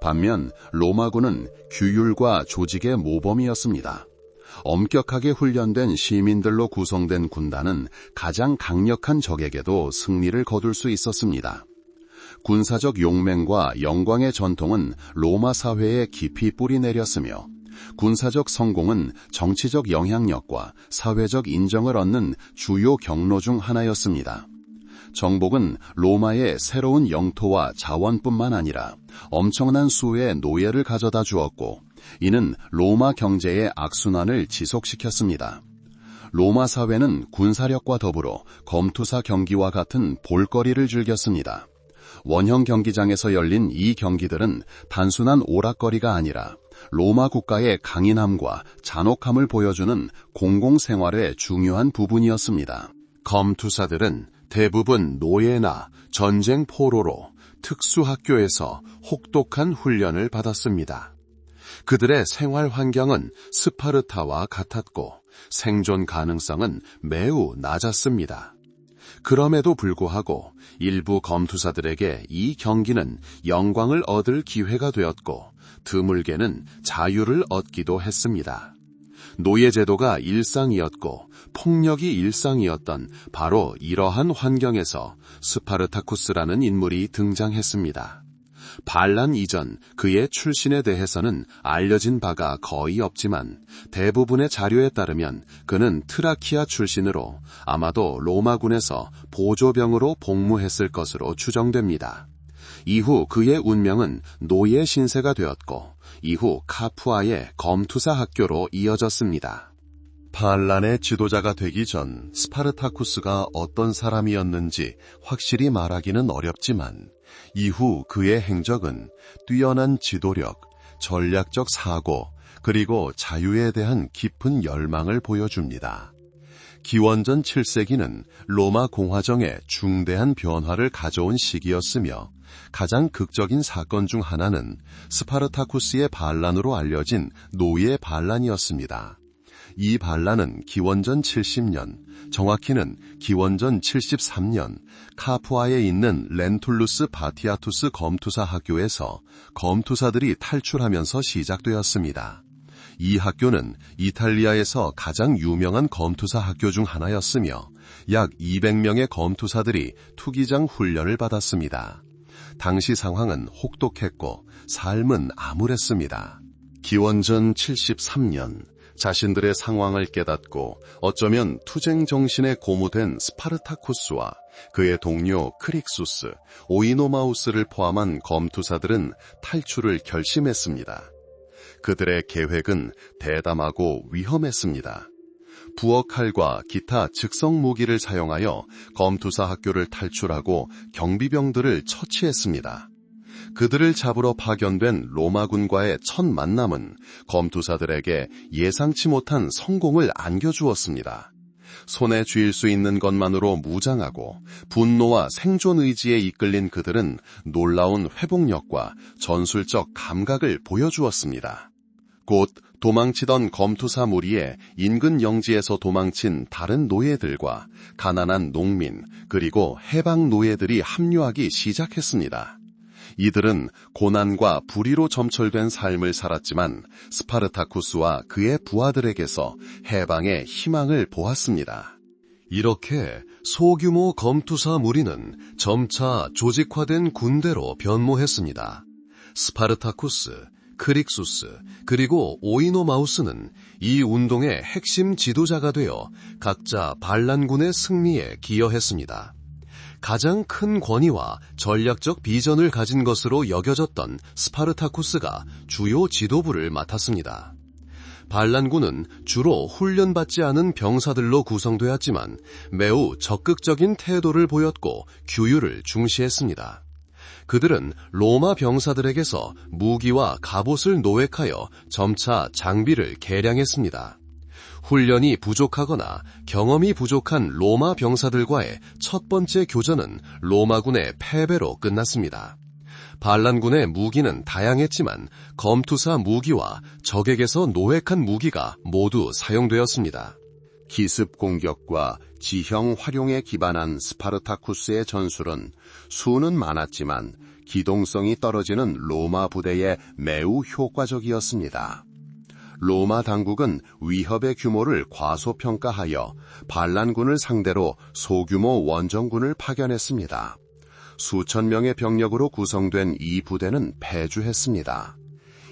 반면 로마군은 규율과 조직의 모범이었습니다. 엄격하게 훈련된 시민들로 구성된 군단은 가장 강력한 적에게도 승리를 거둘 수 있었습니다. 군사적 용맹과 영광의 전통은 로마 사회에 깊이 뿌리 내렸으며 군사적 성공은 정치적 영향력과 사회적 인정을 얻는 주요 경로 중 하나였습니다. 정복은 로마의 새로운 영토와 자원뿐만 아니라 엄청난 수의 노예를 가져다 주었고, 이는 로마 경제의 악순환을 지속시켰습니다. 로마 사회는 군사력과 더불어 검투사 경기와 같은 볼거리를 즐겼습니다. 원형 경기장에서 열린 이 경기들은 단순한 오락거리가 아니라 로마 국가의 강인함과 잔혹함을 보여주는 공공생활의 중요한 부분이었습니다. 검투사들은 대부분 노예나 전쟁 포로로 특수학교에서 혹독한 훈련을 받았습니다. 그들의 생활 환경은 스파르타와 같았고 생존 가능성은 매우 낮았습니다. 그럼에도 불구하고 일부 검투사들에게 이 경기는 영광을 얻을 기회가 되었고 드물게는 자유를 얻기도 했습니다. 노예제도가 일상이었고 폭력이 일상이었던 바로 이러한 환경에서 스파르타쿠스라는 인물이 등장했습니다. 반란 이전 그의 출신에 대해서는 알려진 바가 거의 없지만 대부분의 자료에 따르면 그는 트라키아 출신으로 아마도 로마군에서 보조병으로 복무했을 것으로 추정됩니다. 이후 그의 운명은 노예 신세가 되었고 이후 카푸아의 검투사 학교로 이어졌습니다. 반란의 지도자가 되기 전 스파르타쿠스가 어떤 사람이었는지 확실히 말하기는 어렵지만 이후 그의 행적은 뛰어난 지도력, 전략적 사고, 그리고 자유에 대한 깊은 열망을 보여줍니다. 기원전 7세기는 로마 공화정에 중대한 변화를 가져온 시기였으며 가장 극적인 사건 중 하나는 스파르타쿠스의 반란으로 알려진 노예 반란이었습니다. 이 반란은 기원전 70년, 정확히는 기원전 73년 카푸아에 있는 렌툴루스 바티아투스 검투사 학교에서 검투사들이 탈출하면서 시작되었습니다. 이 학교는 이탈리아에서 가장 유명한 검투사 학교 중 하나였으며 약 200명의 검투사들이 투기장 훈련을 받았습니다. 당시 상황은 혹독했고 삶은 암울했습니다. 기원전 73년 자신들의 상황을 깨닫고 어쩌면 투쟁 정신에 고무된 스파르타쿠스와 그의 동료 크릭수스, 오이노마우스를 포함한 검투사들은 탈출을 결심했습니다. 그들의 계획은 대담하고 위험했습니다. 부엌칼과 기타 즉석 무기를 사용하여 검투사 학교를 탈출하고 경비병들을 처치했습니다. 그들을 잡으러 파견된 로마군과의 첫 만남은 검투사들에게 예상치 못한 성공을 안겨주었습니다. 손에 쥘 수 있는 것만으로 무장하고 분노와 생존 의지에 이끌린 그들은 놀라운 회복력과 전술적 감각을 보여주었습니다. 곧 도망치던 검투사 무리에 인근 영지에서 도망친 다른 노예들과 가난한 농민 그리고 해방 노예들이 합류하기 시작했습니다. 이들은 고난과 불의로 점철된 삶을 살았지만 스파르타쿠스와 그의 부하들에게서 해방의 희망을 보았습니다. 이렇게 소규모 검투사 무리는 점차 조직화된 군대로 변모했습니다. 스파르타쿠스, 크릭수스, 그리고 오이노마우스는 이 운동의 핵심 지도자가 되어 각자 반란군의 승리에 기여했습니다. 가장 큰 권위와 전략적 비전을 가진 것으로 여겨졌던 스파르타쿠스가 주요 지도부를 맡았습니다. 반란군은 주로 훈련받지 않은 병사들로 구성되었지만 매우 적극적인 태도를 보였고 규율을 중시했습니다. 그들은 로마 병사들에게서 무기와 갑옷을 노획하여 점차 장비를 개량했습니다. 훈련이 부족하거나 경험이 부족한 로마 병사들과의 첫 번째 교전은 로마군의 패배로 끝났습니다. 반란군의 무기는 다양했지만 검투사 무기와 적에게서 노획한 무기가 모두 사용되었습니다. 기습 공격과 지형 활용에 기반한 스파르타쿠스의 전술은 수는 많았지만 기동성이 떨어지는 로마 부대에 매우 효과적이었습니다. 로마 당국은 위협의 규모를 과소평가하여 반란군을 상대로 소규모 원정군을 파견했습니다. 수천 명의 병력으로 구성된 이 부대는 패주했습니다.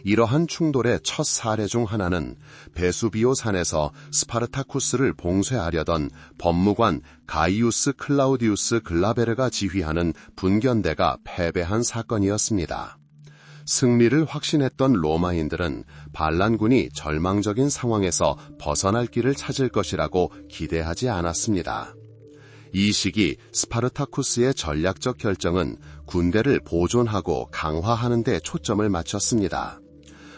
이러한 충돌의 첫 사례 중 하나는 베수비오 산에서 스파르타쿠스를 봉쇄하려던 법무관 가이우스 클라우디우스 글라베르가 지휘하는 분견대가 패배한 사건이었습니다. 승리를 확신했던 로마인들은 반란군이 절망적인 상황에서 벗어날 길을 찾을 것이라고 기대하지 않았습니다. 이 시기 스파르타쿠스의 전략적 결정은 군대를 보존하고 강화하는 데 초점을 맞췄습니다.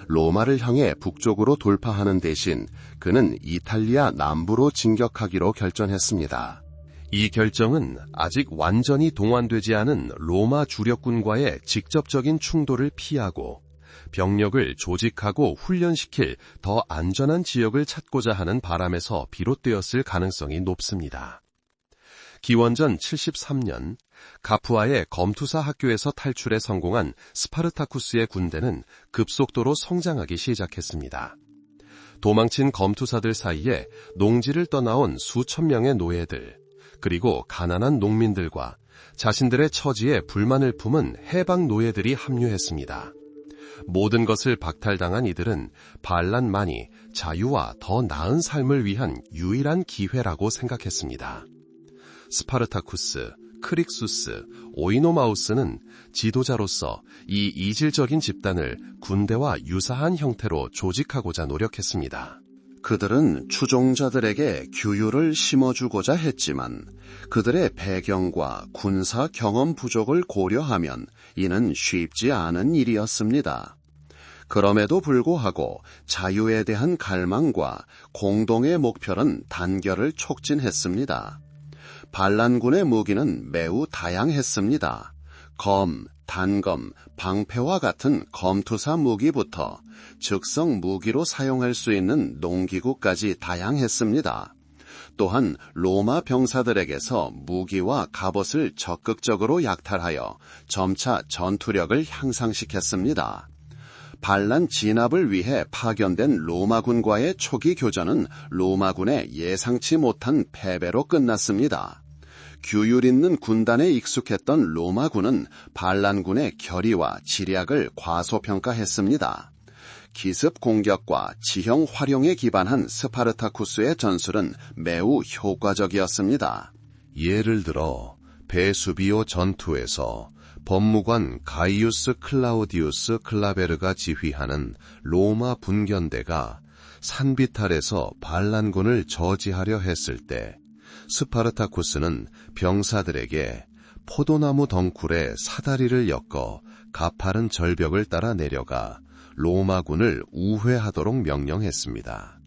로마를 향해 북쪽으로 돌파하는 대신 그는 이탈리아 남부로 진격하기로 결정했습니다. 이 결정은 아직 완전히 동원되지 않은 로마 주력군과의 직접적인 충돌을 피하고 병력을 조직하고 훈련시킬 더 안전한 지역을 찾고자 하는 바람에서 비롯되었을 가능성이 높습니다. 기원전 73년 가푸아의 검투사 학교에서 탈출에 성공한 스파르타쿠스의 군대는 급속도로 성장하기 시작했습니다. 도망친 검투사들 사이에 농지를 떠나온 수천 명의 노예들, 그리고 가난한 농민들과 자신들의 처지에 불만을 품은 해방 노예들이 합류했습니다. 모든 것을 박탈당한 이들은 반란만이 자유와 더 나은 삶을 위한 유일한 기회라고 생각했습니다. 스파르타쿠스, 크릭수스, 오이노마우스는 지도자로서 이 이질적인 집단을 군대와 유사한 형태로 조직하고자 노력했습니다. 그들은 추종자들에게 규율을 심어주고자 했지만 그들의 배경과 군사 경험 부족을 고려하면 이는 쉽지 않은 일이었습니다. 그럼에도 불구하고 자유에 대한 갈망과 공동의 목표는 단결을 촉진했습니다. 반란군의 무기는 매우 다양했습니다. 검, 단검, 방패와 같은 검투사 무기부터 즉석 무기로 사용할 수 있는 농기구까지 다양했습니다. 또한 로마 병사들에게서 무기와 갑옷을 적극적으로 약탈하여 점차 전투력을 향상시켰습니다. 반란 진압을 위해 파견된 로마군과의 초기 교전은 로마군의 예상치 못한 패배로 끝났습니다. 규율 있는 군단에 익숙했던 로마군은 반란군의 결의와 지략을 과소평가했습니다. 기습 공격과 지형 활용에 기반한 스파르타쿠스의 전술은 매우 효과적이었습니다. 예를 들어 베수비오 전투에서 법무관 가이우스 클라우디우스 클라베르가 지휘하는 로마 분견대가 산비탈에서 반란군을 저지하려 했을 때 스파르타쿠스는 병사들에게 포도나무 덩굴에 사다리를 엮어 가파른 절벽을 따라 내려가 로마군을 우회하도록 명령했습니다.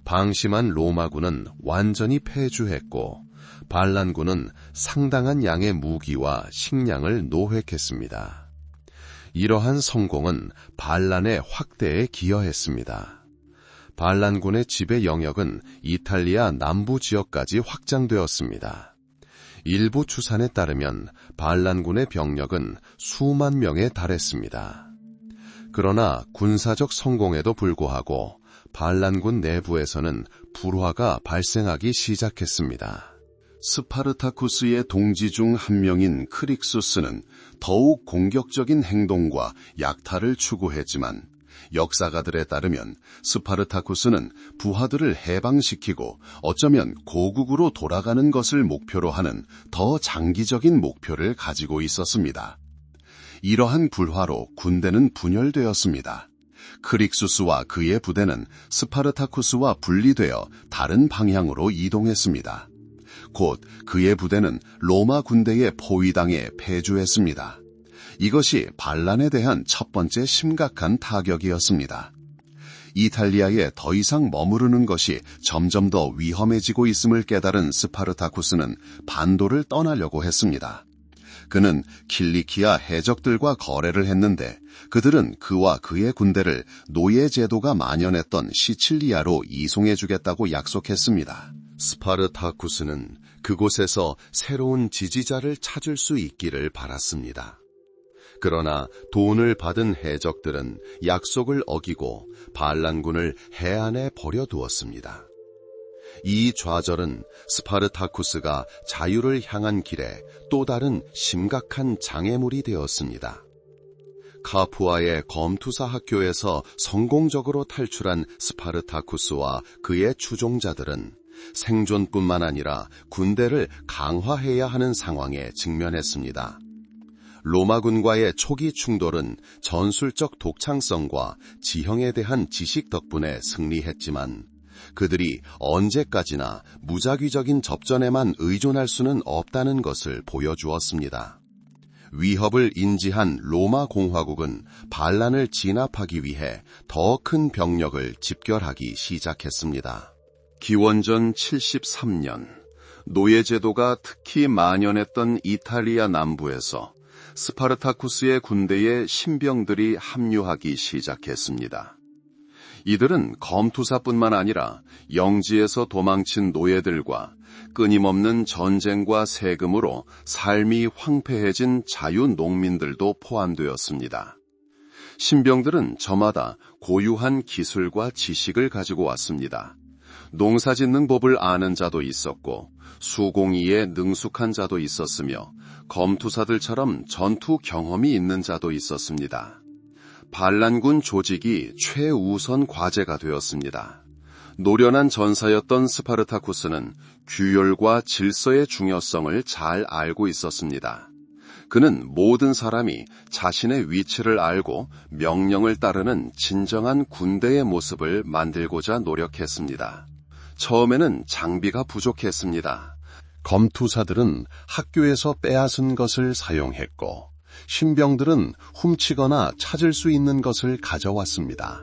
방심한 로마군은 완전히 패주했고 반란군은 상당한 양의 무기와 식량을 노획했습니다. 이러한 성공은 반란의 확대에 기여했습니다. 반란군의 지배 영역은 이탈리아 남부 지역까지 확장되었습니다. 일부 추산에 따르면 반란군의 병력은 수만 명에 달했습니다. 그러나 군사적 성공에도 불구하고 반란군 내부에서는 불화가 발생하기 시작했습니다. 스파르타쿠스의 동지 중 한 명인 크릭수스는 더욱 공격적인 행동과 약탈을 추구했지만 역사가들에 따르면 스파르타쿠스는 부하들을 해방시키고 어쩌면 고국으로 돌아가는 것을 목표로 하는 더 장기적인 목표를 가지고 있었습니다. 이러한 불화로 군대는 분열되었습니다. 크릭수스와 그의 부대는 스파르타쿠스와 분리되어 다른 방향으로 이동했습니다. 곧 그의 부대는 로마 군대의 포위당해 패주했습니다. 이것이 반란에 대한 첫 번째 심각한 타격이었습니다. 이탈리아에 더 이상 머무르는 것이 점점 더 위험해지고 있음을 깨달은 스파르타쿠스는 반도를 떠나려고 했습니다. 그는 킬리키아 해적들과 거래를 했는데 그들은 그와 그의 군대를 노예 제도가 만연했던 시칠리아로 이송해주겠다고 약속했습니다. 스파르타쿠스는 그곳에서 새로운 지지자를 찾을 수 있기를 바랐습니다. 그러나 돈을 받은 해적들은 약속을 어기고 반란군을 해안에 버려두었습니다. 이 좌절은 스파르타쿠스가 자유를 향한 길에 또 다른 심각한 장애물이 되었습니다. 카푸아의 검투사 학교에서 성공적으로 탈출한 스파르타쿠스와 그의 추종자들은 생존뿐만 아니라 군대를 강화해야 하는 상황에 직면했습니다. 로마군과의 초기 충돌은 전술적 독창성과 지형에 대한 지식 덕분에 승리했지만 그들이 언제까지나 무작위적인 접전에만 의존할 수는 없다는 것을 보여주었습니다. 위협을 인지한 로마 공화국은 반란을 진압하기 위해 더 큰 병력을 집결하기 시작했습니다. 기원전 73년, 노예제도가 특히 만연했던 이탈리아 남부에서 스파르타쿠스의 군대에 신병들이 합류하기 시작했습니다. 이들은 검투사뿐만 아니라 영지에서 도망친 노예들과 끊임없는 전쟁과 세금으로 삶이 황폐해진 자유농민들도 포함되었습니다. 신병들은 저마다 고유한 기술과 지식을 가지고 왔습니다. 농사짓는 법을 아는 자도 있었고 수공의에 능숙한 자도 있었으며 검투사들처럼 전투 경험이 있는 자도 있었습니다. 반란군 조직이 최우선 과제가 되었습니다. 노련한 전사였던 스파르타쿠스는 규율과 질서의 중요성을 잘 알고 있었습니다. 그는 모든 사람이 자신의 위치를 알고 명령을 따르는 진정한 군대의 모습을 만들고자 노력했습니다. 처음에는 장비가 부족했습니다. 검투사들은 학교에서 빼앗은 것을 사용했고 신병들은 훔치거나 찾을 수 있는 것을 가져왔습니다.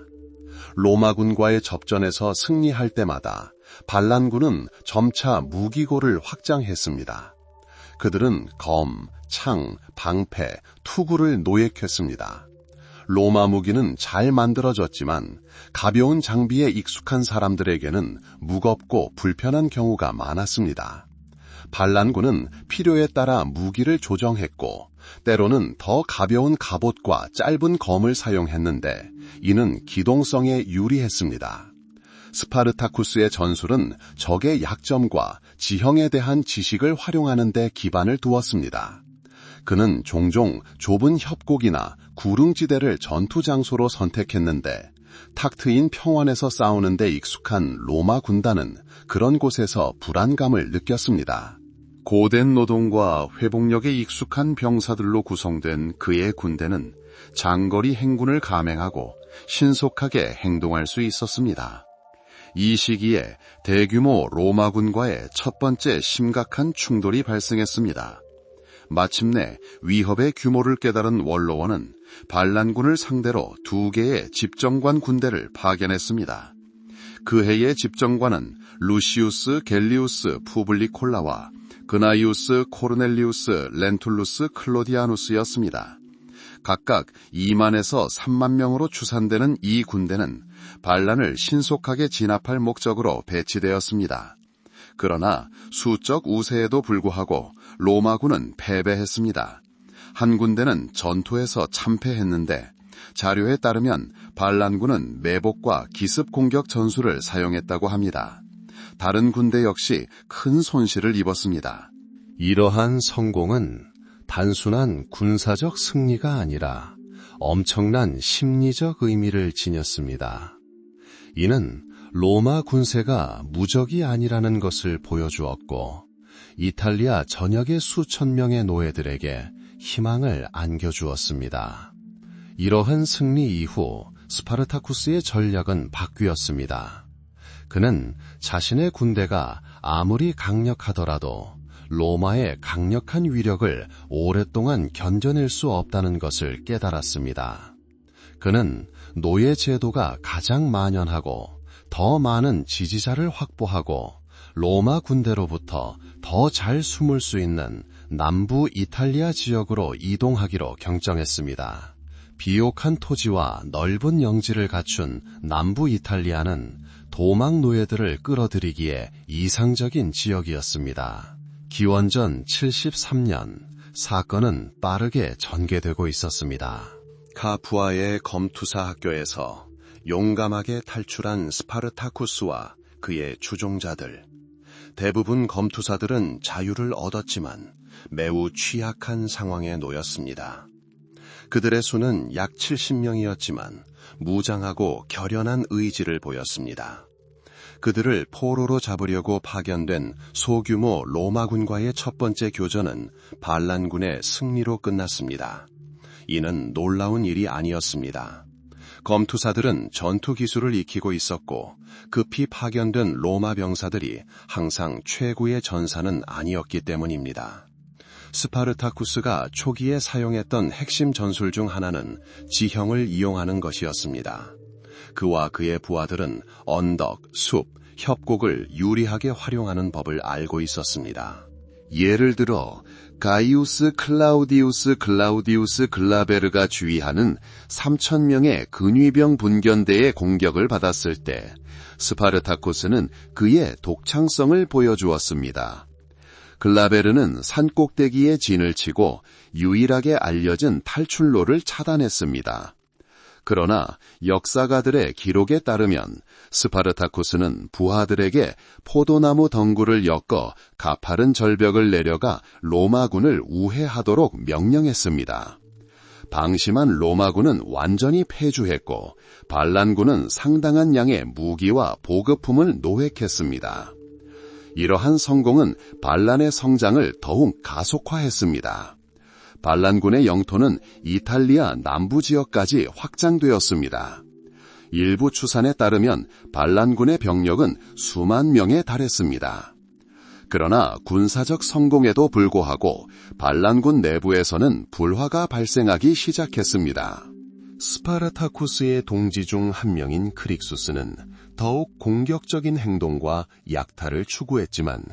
로마군과의 접전에서 승리할 때마다 반란군은 점차 무기고를 확장했습니다. 그들은 검, 창, 방패, 투구를 노획했습니다. 로마 무기는 잘 만들어졌지만 가벼운 장비에 익숙한 사람들에게는 무겁고 불편한 경우가 많았습니다. 반란군은 필요에 따라 무기를 조정했고 때로는 더 가벼운 갑옷과 짧은 검을 사용했는데 이는 기동성에 유리했습니다. 스파르타쿠스의 전술은 적의 약점과 지형에 대한 지식을 활용하는 데 기반을 두었습니다. 그는 종종 좁은 협곡이나 구릉지대를 전투 장소로 선택했는데 탁 트인 평원에서 싸우는 데 익숙한 로마 군단은 그런 곳에서 불안감을 느꼈습니다. 고된 노동과 회복력에 익숙한 병사들로 구성된 그의 군대는 장거리 행군을 감행하고 신속하게 행동할 수 있었습니다. 이 시기에 대규모 로마군과의 첫 번째 심각한 충돌이 발생했습니다. 마침내 위협의 규모를 깨달은 원로원은 반란군을 상대로 2개의 집정관 군대를 파견했습니다. 그 해의 집정관은 루시우스 갤리우스 푸블리콜라와 그나이우스 코르넬리우스 렌툴루스 클로디아누스였습니다. 각각 2만에서 3만 명으로 추산되는 이 군대는 반란을 신속하게 진압할 목적으로 배치되었습니다. 그러나 수적 우세에도 불구하고 로마군은 패배했습니다. 한 군대는 전투에서 참패했는데 자료에 따르면 반란군은 매복과 기습 공격 전술을 사용했다고 합니다. 다른 군대 역시 큰 손실을 입었습니다. 이러한 성공은 단순한 군사적 승리가 아니라 엄청난 심리적 의미를 지녔습니다. 이는 로마 군세가 무적이 아니라는 것을 보여주었고 이탈리아 전역의 수천 명의 노예들에게 희망을 안겨주었습니다. 이러한 승리 이후 스파르타쿠스의 전략은 바뀌었습니다. 그는 자신의 군대가 아무리 강력하더라도 로마의 강력한 위력을 오랫동안 견뎌낼 수 없다는 것을 깨달았습니다. 그는 노예 제도가 가장 만연하고 더 많은 지지자를 확보하고 로마 군대로부터 더 잘 숨을 수 있는 남부 이탈리아 지역으로 이동하기로 결정했습니다. 비옥한 토지와 넓은 영지를 갖춘 남부 이탈리아는 도망 노예들을 끌어들이기에 이상적인 지역이었습니다. 기원전 73년 사건은 빠르게 전개되고 있었습니다. 카푸아의 검투사 학교에서 용감하게 탈출한 스파르타쿠스와 그의 추종자들. 대부분 검투사들은 자유를 얻었지만 매우 취약한 상황에 놓였습니다. 그들의 수는 약 70명이었지만 무장하고 결연한 의지를 보였습니다. 그들을 포로로 잡으려고 파견된 소규모 로마군과의 첫 번째 교전은 반란군의 승리로 끝났습니다. 이는 놀라운 일이 아니었습니다. 검투사들은 전투 기술을 익히고 있었고 급히 파견된 로마 병사들이 항상 최고의 전사는 아니었기 때문입니다. 스파르타쿠스가 초기에 사용했던 핵심 전술 중 하나는 지형을 이용하는 것이었습니다. 그와 그의 부하들은 언덕, 숲, 협곡을 유리하게 활용하는 법을 알고 있었습니다. 예를 들어 가이우스 클라우디우스 글라베르가 주의하는 3,000명의 근위병 분견대의 공격을 받았을 때 스파르타쿠스는 그의 독창성을 보여주었습니다. 글라베르는 산꼭대기에 진을 치고 유일하게 알려진 탈출로를 차단했습니다. 그러나 역사가들의 기록에 따르면 스파르타쿠스는 부하들에게 포도나무 덩굴을 엮어 가파른 절벽을 내려가 로마군을 우회하도록 명령했습니다. 방심한 로마군은 완전히 패주했고 반란군은 상당한 양의 무기와 보급품을 노획했습니다. 이러한 성공은 반란의 성장을 더욱 가속화했습니다. 반란군의 영토는 이탈리아 남부 지역까지 확장되었습니다. 일부 추산에 따르면 반란군의 병력은 수만 명에 달했습니다. 그러나 군사적 성공에도 불구하고 반란군 내부에서는 불화가 발생하기 시작했습니다. 스파르타쿠스의 동지 중 한 명인 크릭수스는 더욱 공격적인 행동과 약탈을 추구했지만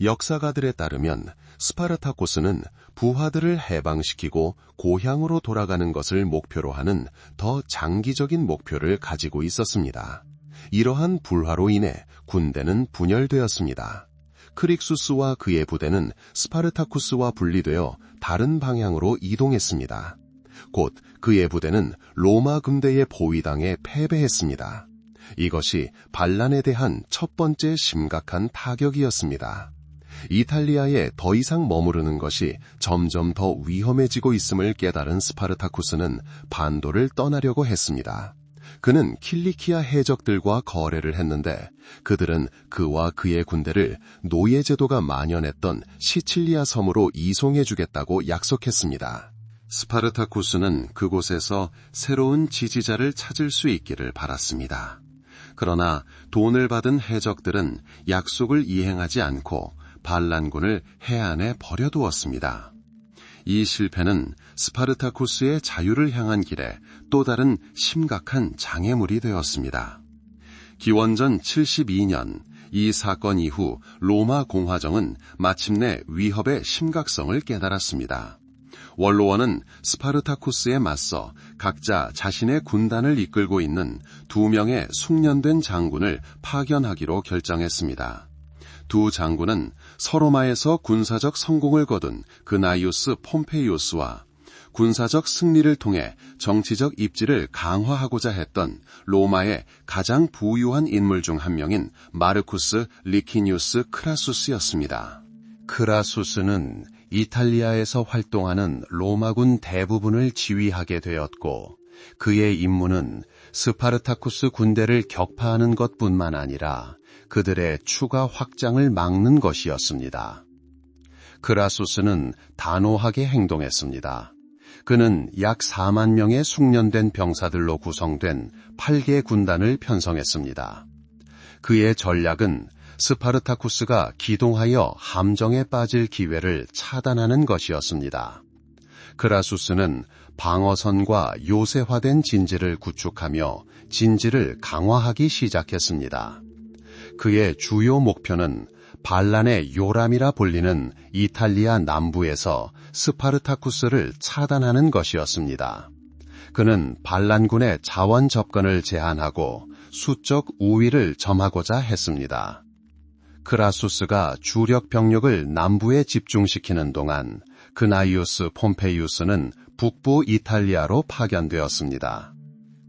역사가들에 따르면 스파르타쿠스는 부하들을 해방시키고 고향으로 돌아가는 것을 목표로 하는 더 장기적인 목표를 가지고 있었습니다. 이러한 불화로 인해 군대는 분열되었습니다. 크릭수스와 그의 부대는 스파르타쿠스와 분리되어 다른 방향으로 이동했습니다. 곧 그의 부대는 로마 군대의 포위당해 패배했습니다. 이것이 반란에 대한 첫 번째 심각한 타격이었습니다. 이탈리아에 더 이상 머무르는 것이 점점 더 위험해지고 있음을 깨달은 스파르타쿠스는 반도를 떠나려고 했습니다. 그는 킬리키아 해적들과 거래를 했는데 그들은 그와 그의 군대를 노예 제도가 만연했던 시칠리아 섬으로 이송해주겠다고 약속했습니다. 스파르타쿠스는 그곳에서 새로운 지지자를 찾을 수 있기를 바랐습니다. 그러나 돈을 받은 해적들은 약속을 이행하지 않고 반란군을 해안에 버려두었습니다. 이 실패는 스파르타쿠스의 자유를 향한 길에 또 다른 심각한 장애물이 되었습니다. 기원전 72년 이 사건 이후 로마 공화정은 마침내 위협의 심각성을 깨달았습니다. 원로원은 스파르타쿠스에 맞서 각자 자신의 군단을 이끌고 있는 2명의 숙련된 장군을 파견하기로 결정했습니다. 두 장군은 서로마에서 군사적 성공을 거둔 그나이우스 폼페이우스와 군사적 승리를 통해 정치적 입지를 강화하고자 했던 로마의 가장 부유한 인물 중 한 명인 마르쿠스 리키니우스 크라수스였습니다. 크라수스는 이탈리아에서 활동하는 로마군 대부분을 지휘하게 되었고 그의 임무는 스파르타쿠스 군대를 격파하는 것뿐만 아니라 그들의 추가 확장을 막는 것이었습니다. 크라수스는 단호하게 행동했습니다. 그는 약 4만 명의 숙련된 병사들로 구성된 8개 군단을 편성했습니다. 그의 전략은 스파르타쿠스가 기동하여 함정에 빠질 기회를 차단하는 것이었습니다. 크라수스는 방어선과 요새화된 진지를 구축하며 진지를 강화하기 시작했습니다. 그의 주요 목표는 반란의 요람이라 불리는 이탈리아 남부에서 스파르타쿠스를 차단하는 것이었습니다. 그는 반란군의 자원 접근을 제한하고 수적 우위를 점하고자 했습니다. 크라수스가 주력 병력을 남부에 집중시키는 동안 그나이우스 폼페이우스는 북부 이탈리아로 파견되었습니다.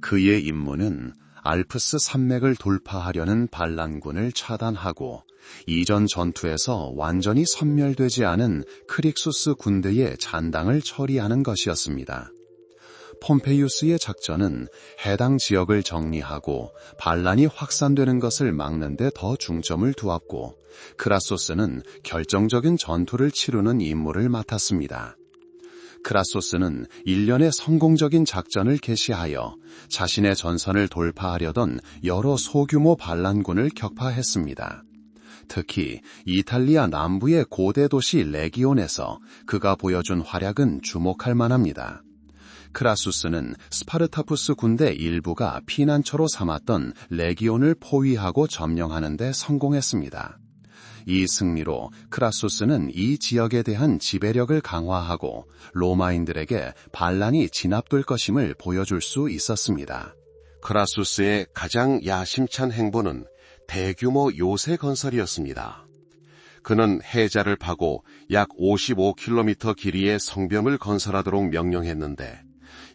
그의 임무는 알프스 산맥을 돌파하려는 반란군을 차단하고 이전 전투에서 완전히 섬멸되지 않은 크릭수스 군대의 잔당을 처리하는 것이었습니다. 폼페이우스의 작전은 해당 지역을 정리하고 반란이 확산되는 것을 막는 데 더 중점을 두었고, 크라소스는 결정적인 전투를 치르는 임무를 맡았습니다. 크라소스는 일련의 성공적인 작전을 개시하여 자신의 전선을 돌파하려던 여러 소규모 반란군을 격파했습니다. 특히 이탈리아 남부의 고대 도시 레기온에서 그가 보여준 활약은 주목할 만합니다. 크라수스는 스파르타쿠스 군대 일부가 피난처로 삼았던 레기온을 포위하고 점령하는 데 성공했습니다. 이 승리로 크라수스는 이 지역에 대한 지배력을 강화하고 로마인들에게 반란이 진압될 것임을 보여줄 수 있었습니다. 크라수스의 가장 야심찬 행보는 대규모 요새 건설이었습니다. 그는 해자를 파고 약 55km 길이의 성벽을 건설하도록 명령했는데,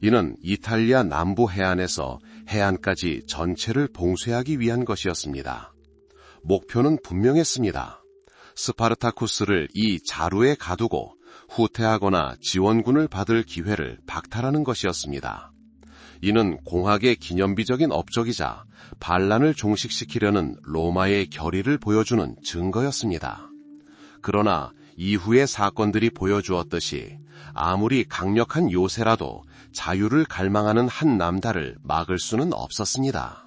이는 이탈리아 남부 해안에서 해안까지 전체를 봉쇄하기 위한 것이었습니다. 목표는 분명했습니다. 스파르타쿠스를 이 자루에 가두고 후퇴하거나 지원군을 받을 기회를 박탈하는 것이었습니다. 이는 공학의 기념비적인 업적이자 반란을 종식시키려는 로마의 결의를 보여주는 증거였습니다. 그러나 이후의 사건들이 보여주었듯이 아무리 강력한 요새라도 자유를 갈망하는 한 남다를 막을 수는 없었습니다.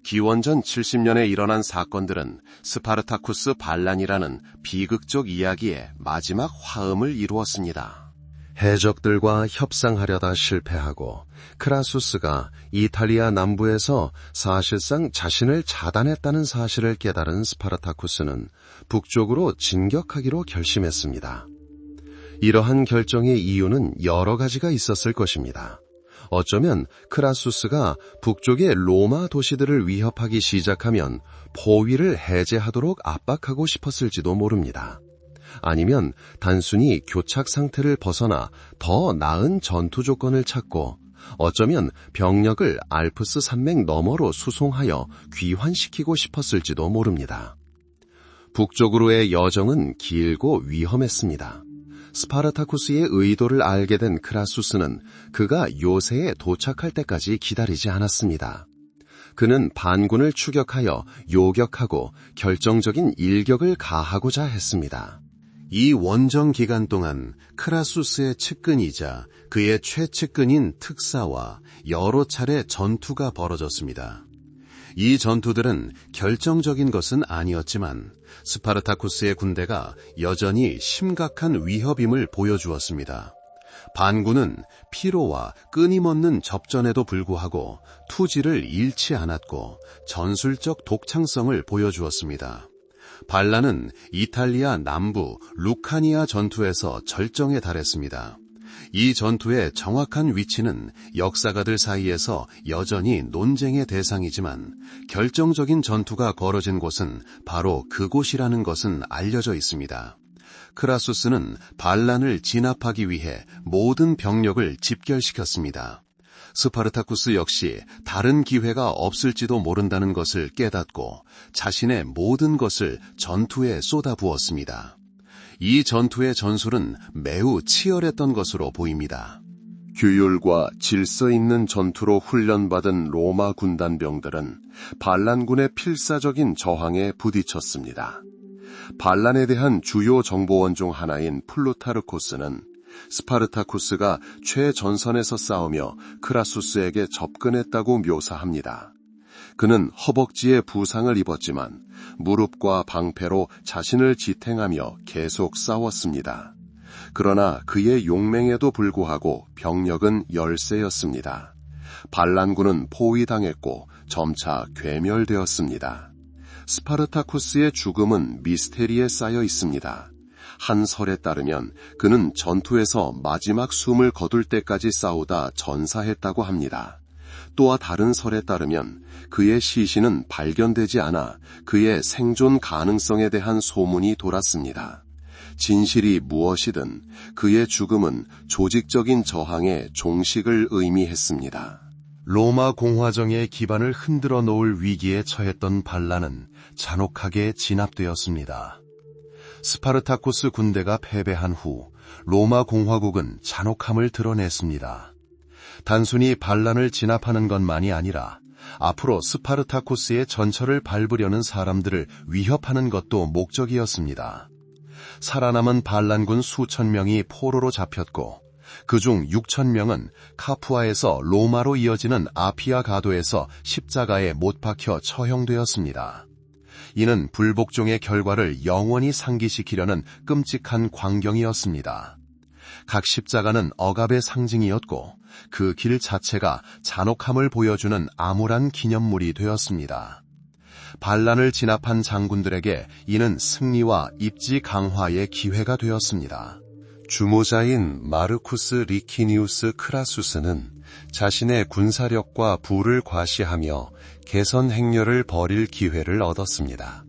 기원전 70년에 일어난 사건들은 스파르타쿠스 반란이라는 비극적 이야기의 마지막 화음을 이루었습니다. 해적들과 협상하려다 실패하고 크라수스가 이탈리아 남부에서 사실상 자신을 차단했다는 사실을 깨달은 스파르타쿠스는 북쪽으로 진격하기로 결심했습니다. 이러한 결정의 이유는 여러 가지가 있었을 것입니다. 어쩌면 크라수스가 북쪽의 로마 도시들을 위협하기 시작하면 포위를 해제하도록 압박하고 싶었을지도 모릅니다. 아니면 단순히 교착 상태를 벗어나 더 나은 전투 조건을 찾고, 어쩌면 병력을 알프스 산맥 너머로 수송하여 귀환시키고 싶었을지도 모릅니다. 북쪽으로의 여정은 길고 위험했습니다. 스파르타쿠스의 의도를 알게 된 크라수스는 그가 요새에 도착할 때까지 기다리지 않았습니다. 그는 반군을 추격하여 요격하고 결정적인 일격을 가하고자 했습니다. 이 원정 기간 동안 크라수스의 측근이자 그의 최측근인 특사와 여러 차례 전투가 벌어졌습니다. 이 전투들은 결정적인 것은 아니었지만 스파르타쿠스의 군대가 여전히 심각한 위협임을 보여주었습니다. 반군은 피로와 끊임없는 접전에도 불구하고 투지를 잃지 않았고 전술적 독창성을 보여주었습니다. 반란은 이탈리아 남부 루카니아 전투에서 절정에 달했습니다. 이 전투의 정확한 위치는 역사가들 사이에서 여전히 논쟁의 대상이지만 결정적인 전투가 벌어진 곳은 바로 그곳이라는 것은 알려져 있습니다. 크라수스는 반란을 진압하기 위해 모든 병력을 집결시켰습니다. 스파르타쿠스 역시 다른 기회가 없을지도 모른다는 것을 깨닫고 자신의 모든 것을 전투에 쏟아부었습니다. 이 전투의 전술은 매우 치열했던 것으로 보입니다. 규율과 질서 있는 전투로 훈련받은 로마 군단병들은 반란군의 필사적인 저항에 부딪혔습니다. 반란에 대한 주요 정보원 중 하나인 플루타르코스는 스파르타쿠스가 최전선에서 싸우며 크라수스에게 접근했다고 묘사합니다. 그는 허벅지에 부상을 입었지만 무릎과 방패로 자신을 지탱하며 계속 싸웠습니다. 그러나 그의 용맹에도 불구하고 병력은 열세였습니다. 반란군은 포위당했고 점차 괴멸되었습니다. 스파르타쿠스의 죽음은 미스테리에 쌓여 있습니다. 한 설에 따르면 그는 전투에서 마지막 숨을 거둘 때까지 싸우다 전사했다고 합니다. 또한 다른 설에 따르면 그의 시신은 발견되지 않아 그의 생존 가능성에 대한 소문이 돌았습니다. 진실이 무엇이든 그의 죽음은 조직적인 저항의 종식을 의미했습니다. 로마 공화정의 기반을 흔들어 놓을 위기에 처했던 반란은 잔혹하게 진압되었습니다. 스파르타쿠스 군대가 패배한 후 로마 공화국은 잔혹함을 드러냈습니다. 단순히 반란을 진압하는 것만이 아니라 앞으로 스파르타쿠스의 전철을 밟으려는 사람들을 위협하는 것도 목적이었습니다. 살아남은 반란군 수천 명이 포로로 잡혔고 그중 6천 명은 카푸아에서 로마로 이어지는 아피아 가도에서 십자가에 못 박혀 처형되었습니다. 이는 불복종의 결과를 영원히 상기시키려는 끔찍한 광경이었습니다. 각 십자가는 억압의 상징이었고 그 길 자체가 잔혹함을 보여주는 암울한 기념물이 되었습니다. 반란을 진압한 장군들에게 이는 승리와 입지 강화의 기회가 되었습니다. 주모자인 마르쿠스 리키니우스 크라수스는 자신의 군사력과 부를 과시하며 개선 행렬을 벌일 기회를 얻었습니다.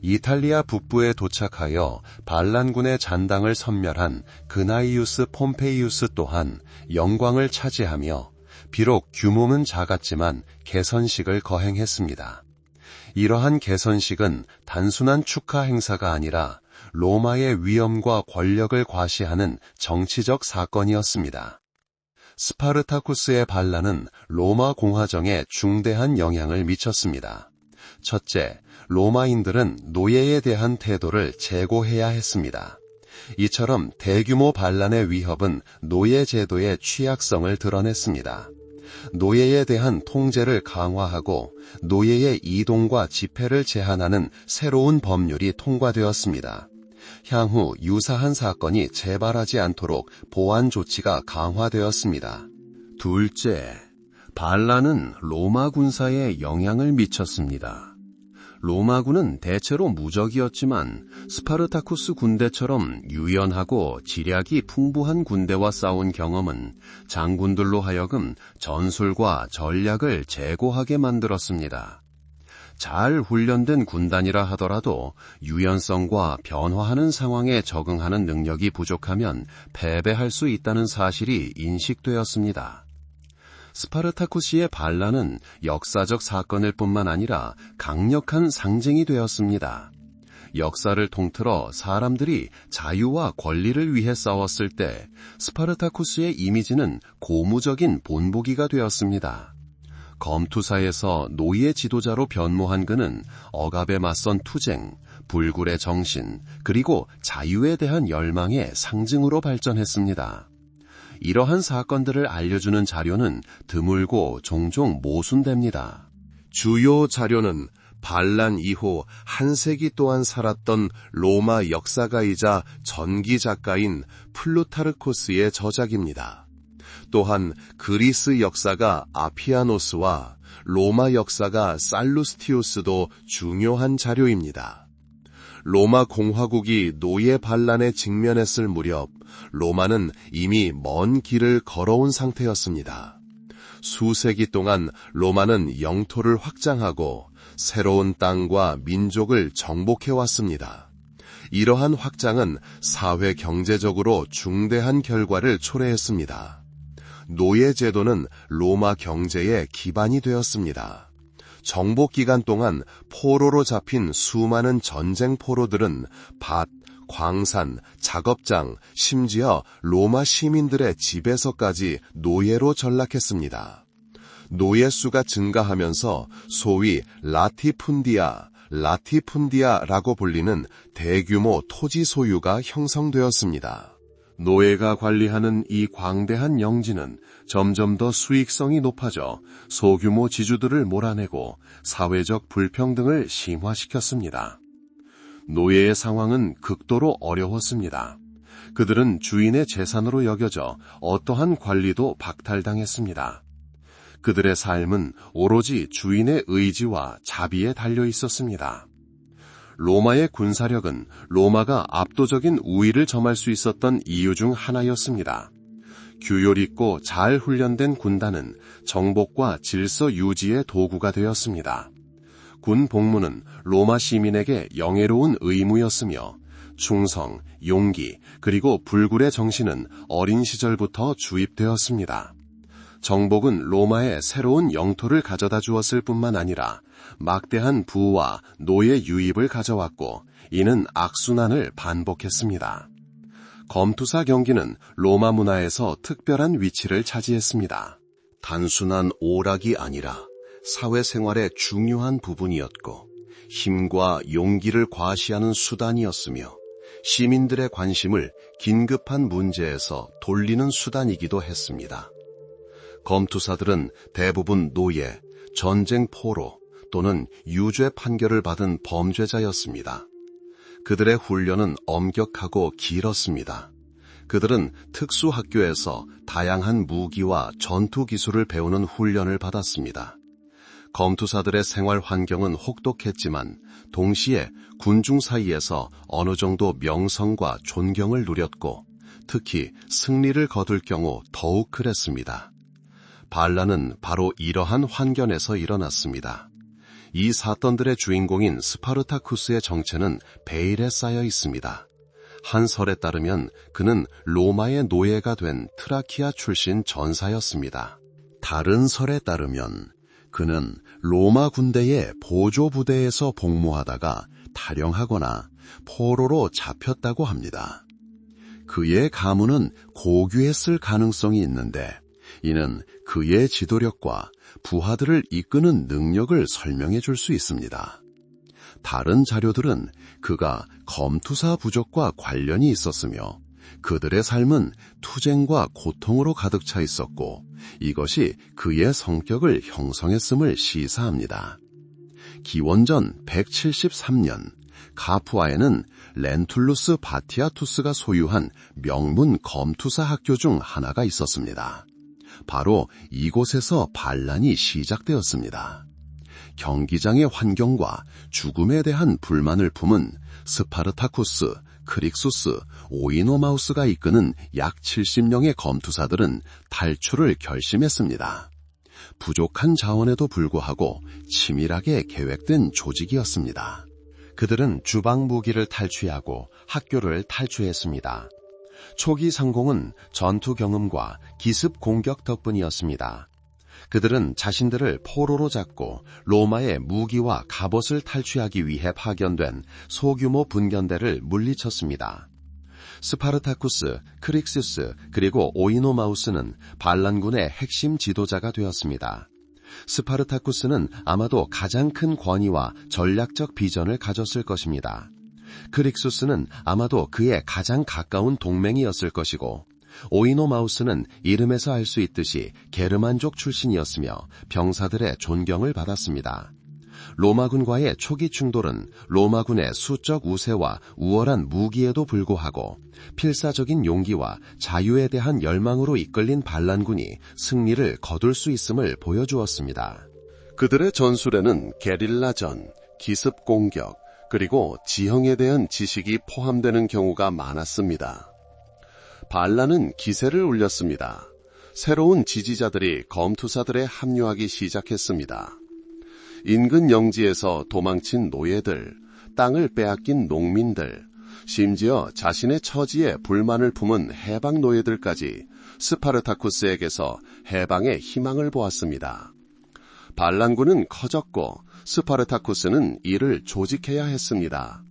이탈리아 북부에 도착하여 반란군의 잔당을 섬멸한 그나이우스 폼페이우스 또한 영광을 차지하며 비록 규모는 작았지만 개선식을 거행했습니다. 이러한 개선식은 단순한 축하 행사가 아니라 로마의 위엄과 권력을 과시하는 정치적 사건이었습니다. 스파르타쿠스의 반란은 로마 공화정에 중대한 영향을 미쳤습니다. 첫째, 로마인들은 노예에 대한 태도를 재고해야 했습니다. 이처럼 대규모 반란의 위협은 노예 제도의 취약성을 드러냈습니다. 노예에 대한 통제를 강화하고 노예의 이동과 집회를 제한하는 새로운 법률이 통과되었습니다. 향후 유사한 사건이 재발하지 않도록 보안 조치가 강화되었습니다. 둘째, 반란은 로마 군사에 영향을 미쳤습니다. 로마군은 대체로 무적이었지만 스파르타쿠스 군대처럼 유연하고 지략이 풍부한 군대와 싸운 경험은 장군들로 하여금 전술과 전략을 재고하게 만들었습니다. 잘 훈련된 군단이라 하더라도 유연성과 변화하는 상황에 적응하는 능력이 부족하면 패배할 수 있다는 사실이 인식되었습니다. 스파르타쿠스의 반란은 역사적 사건일 뿐만 아니라 강력한 상징이 되었습니다. 역사를 통틀어 사람들이 자유와 권리를 위해 싸웠을 때 스파르타쿠스의 이미지는 고무적인 본보기가 되었습니다. 검투사에서 노예 지도자로 변모한 그는 억압에 맞선 투쟁, 불굴의 정신, 그리고 자유에 대한 열망의 상징으로 발전했습니다. 이러한 사건들을 알려주는 자료는 드물고 종종 모순됩니다. 주요 자료는 반란 이후 한 세기 동안 살았던 로마 역사가이자 전기 작가인 플루타르코스의 저작입니다. 또한 그리스 역사가 아피아노스와 로마 역사가 살루스티우스도 중요한 자료입니다. 로마 공화국이 노예 반란에 직면했을 무렵 로마는 이미 먼 길을 걸어온 상태였습니다. 수세기 동안 로마는 영토를 확장하고 새로운 땅과 민족을 정복해왔습니다. 이러한 확장은 사회 경제적으로 중대한 결과를 초래했습니다. 노예 제도는 로마 경제의 기반이 되었습니다. 정복 기간 동안 포로로 잡힌 수많은 전쟁 포로들은 밭, 광산, 작업장, 심지어 로마 시민들의 집에서까지 노예로 전락했습니다. 노예 수가 증가하면서 소위 라티푼디아라고 불리는 대규모 토지 소유가 형성되었습니다. 노예가 관리하는 이 광대한 영지는 점점 더 수익성이 높아져 소규모 지주들을 몰아내고 사회적 불평등을 심화시켰습니다. 노예의 상황은 극도로 어려웠습니다. 그들은 주인의 재산으로 여겨져 어떠한 관리도 박탈당했습니다. 그들의 삶은 오로지 주인의 의지와 자비에 달려 있었습니다. 로마의 군사력은 로마가 압도적인 우위를 점할 수 있었던 이유 중 하나였습니다. 규율 있고 잘 훈련된 군단은 정복과 질서 유지의 도구가 되었습니다. 군 복무는 로마 시민에게 영예로운 의무였으며 충성, 용기, 그리고 불굴의 정신은 어린 시절부터 주입되었습니다. 정복은 로마에 새로운 영토를 가져다 주었을 뿐만 아니라 막대한 부와 노예 유입을 가져왔고 이는 악순환을 반복했습니다. 검투사 경기는 로마 문화에서 특별한 위치를 차지했습니다. 단순한 오락이 아니라 사회생활의 중요한 부분이었고 힘과 용기를 과시하는 수단이었으며 시민들의 관심을 긴급한 문제에서 돌리는 수단이기도 했습니다. 검투사들은 대부분 노예, 전쟁 포로 또는 유죄 판결을 받은 범죄자였습니다. 그들의 훈련은 엄격하고 길었습니다. 그들은 특수학교에서 다양한 무기와 전투 기술을 배우는 훈련을 받았습니다. 검투사들의 생활 환경은 혹독했지만 동시에 군중 사이에서 어느 정도 명성과 존경을 누렸고 특히 승리를 거둘 경우 더욱 그랬습니다. 반란은 바로 이러한 환경에서 일어났습니다. 이 사건들의 주인공인 스파르타쿠스의 정체는 베일에 쌓여 있습니다. 한 설에 따르면 그는 로마의 노예가 된 트라키아 출신 전사였습니다. 다른 설에 따르면 그는 로마 군대의 보조부대에서 복무하다가 탈영하거나 포로로 잡혔다고 합니다. 그의 가문은 고귀했을 가능성이 있는데 이는 그의 지도력과 부하들을 이끄는 능력을 설명해 줄 수 있습니다. 다른 자료들은 그가 검투사 부족과 관련이 있었으며 그들의 삶은 투쟁과 고통으로 가득 차 있었고 이것이 그의 성격을 형성했음을 시사합니다. 기원전 173년 가푸아에는 렌툴루스 바티아투스가 소유한 명문 검투사 학교 중 하나가 있었습니다. 바로 이곳에서 반란이 시작되었습니다. 경기장의 환경과 죽음에 대한 불만을 품은 스파르타쿠스, 크릭수스, 오이노마우스가 이끄는 약 70명의 검투사들은 탈출을 결심했습니다. 부족한 자원에도 불구하고 치밀하게 계획된 조직이었습니다. 그들은 주방 무기를 탈취하고 학교를 탈취했습니다. 초기 성공은 전투 경험과 기습 공격 덕분이었습니다. 그들은 자신들을 포로로 잡고 로마의 무기와 갑옷을 탈취하기 위해 파견된 소규모 분견대를 물리쳤습니다. 스파르타쿠스, 크릭시스 그리고 오이노마우스는 반란군의 핵심 지도자가 되었습니다. 스파르타쿠스는 아마도 가장 큰 권위와 전략적 비전을 가졌을 것입니다. 크릭수스는 아마도 그의 가장 가까운 동맹이었을 것이고 오이노마우스는 이름에서 알 수 있듯이 게르만족 출신이었으며 병사들의 존경을 받았습니다. 로마군과의 초기 충돌은 로마군의 수적 우세와 우월한 무기에도 불구하고 필사적인 용기와 자유에 대한 열망으로 이끌린 반란군이 승리를 거둘 수 있음을 보여주었습니다. 그들의 전술에는 게릴라전, 기습 공격, 그리고 지형에 대한 지식이 포함되는 경우가 많았습니다. 반란은 기세를 올렸습니다. 새로운 지지자들이 검투사들에 합류하기 시작했습니다. 인근 영지에서 도망친 노예들, 땅을 빼앗긴 농민들, 심지어 자신의 처지에 불만을 품은 해방 노예들까지 스파르타쿠스에게서 해방의 희망을 보았습니다. 반란군은 커졌고 스파르타쿠스는 이를 조직해야 했습니다.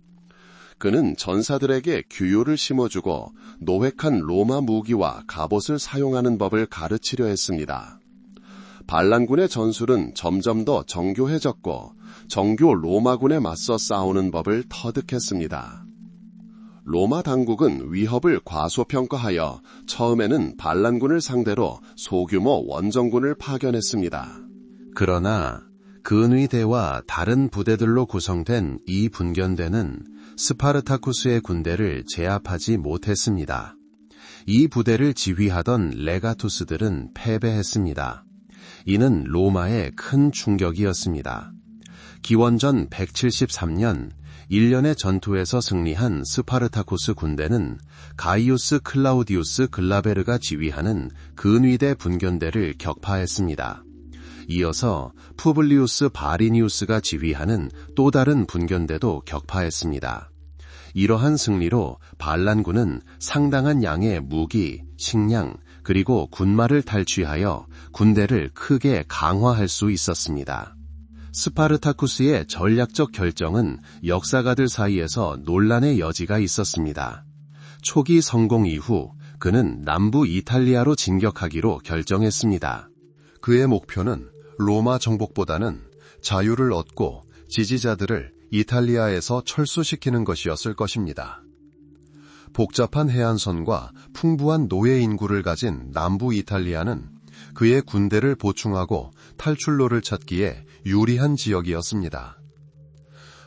그는 전사들에게 규율을 심어주고 노획한 로마 무기와 갑옷을 사용하는 법을 가르치려 했습니다. 반란군의 전술은 점점 더 정교해졌고 정교 로마군에 맞서 싸우는 법을 터득했습니다. 로마 당국은 위협을 과소평가하여 처음에는 반란군을 상대로 소규모 원정군을 파견했습니다. 그러나 근위대와 다른 부대들로 구성된 이 분견대는 스파르타쿠스의 군대를 제압하지 못했습니다. 이 부대를 지휘하던 레가투스들은 패배했습니다. 이는 로마에 큰 충격이었습니다. 기원전 173년 1년의 전투에서 승리한 스파르타쿠스 군대는 가이우스 클라우디우스 글라베르가 지휘하는 근위대 분견대를 격파했습니다. 이어서 푸블리우스 바리니우스가 지휘하는 또 다른 분견대도 격파했습니다. 이러한 승리로 반란군은 상당한 양의 무기, 식량, 그리고 군마를 탈취하여 군대를 크게 강화할 수 있었습니다. 스파르타쿠스의 전략적 결정은 역사가들 사이에서 논란의 여지가 있었습니다. 초기 성공 이후 그는 남부 이탈리아로 진격하기로 결정했습니다. 그의 목표는 로마 정복보다는 자유를 얻고 지지자들을 이탈리아에서 철수시키는 것이었을 것입니다. 복잡한 해안선과 풍부한 노예 인구를 가진 남부 이탈리아는 그의 군대를 보충하고 탈출로를 찾기에 유리한 지역이었습니다.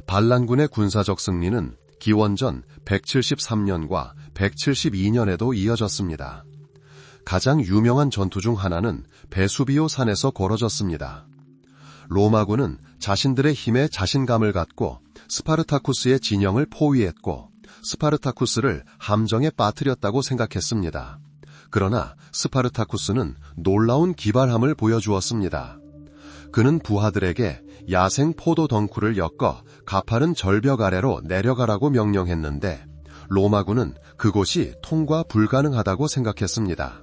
반란군의 군사적 승리는 기원전 173년과 172년에도 이어졌습니다. 가장 유명한 전투 중 하나는 베수비오 산에서 벌어졌습니다. 로마군은 자신들의 힘에 자신감을 갖고 스파르타쿠스의 진영을 포위했고 스파르타쿠스를 함정에 빠뜨렸다고 생각했습니다. 그러나 스파르타쿠스는 놀라운 기발함을 보여주었습니다. 그는 부하들에게 야생 포도 덩쿨을 엮어 가파른 절벽 아래로 내려가라고 명령했는데 로마군은 그곳이 통과 불가능하다고 생각했습니다.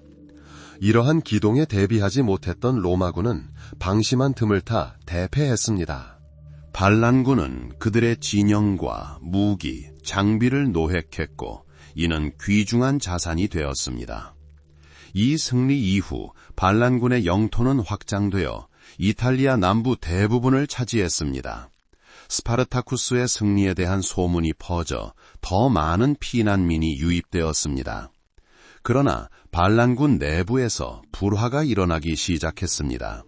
이러한 기동에 대비하지 못했던 로마군은 방심한 틈을 타 대패했습니다. 반란군은 그들의 진영과 무기, 장비를 노획했고 이는 귀중한 자산이 되었습니다. 이 승리 이후 반란군의 영토는 확장되어 이탈리아 남부 대부분을 차지했습니다. 스파르타쿠스의 승리에 대한 소문이 퍼져 더 많은 피난민이 유입되었습니다. 그러나 반란군 내부에서 불화가 일어나기 시작했습니다.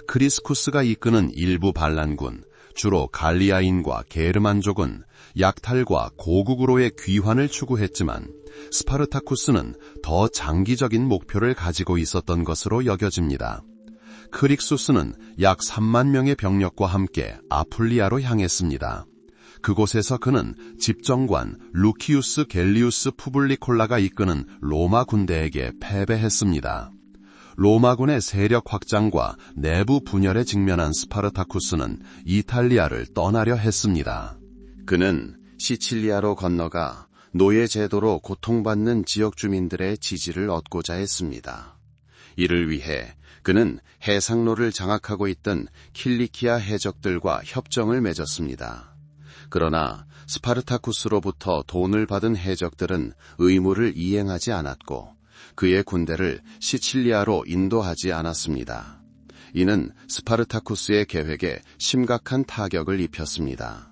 크리스쿠스가 이끄는 일부 반란군, 주로 갈리아인과 게르만족은 약탈과 고국으로의 귀환을 추구했지만 스파르타쿠스는 더 장기적인 목표를 가지고 있었던 것으로 여겨집니다. 크릭수스는 약 3만 명의 병력과 함께 아풀리아로 향했습니다. 그곳에서 그는 집정관 루키우스 갤리우스 푸블리콜라가 이끄는 로마 군대에게 패배했습니다. 로마군의 세력 확장과 내부 분열에 직면한 스파르타쿠스는 이탈리아를 떠나려 했습니다. 그는 시칠리아로 건너가 노예 제도로 고통받는 지역 주민들의 지지를 얻고자 했습니다. 이를 위해 그는 해상로를 장악하고 있던 킬리키아 해적들과 협정을 맺었습니다. 그러나 스파르타쿠스로부터 돈을 받은 해적들은 의무를 이행하지 않았고 그의 군대를 시칠리아로 인도하지 않았습니다. 이는 스파르타쿠스의 계획에 심각한 타격을 입혔습니다.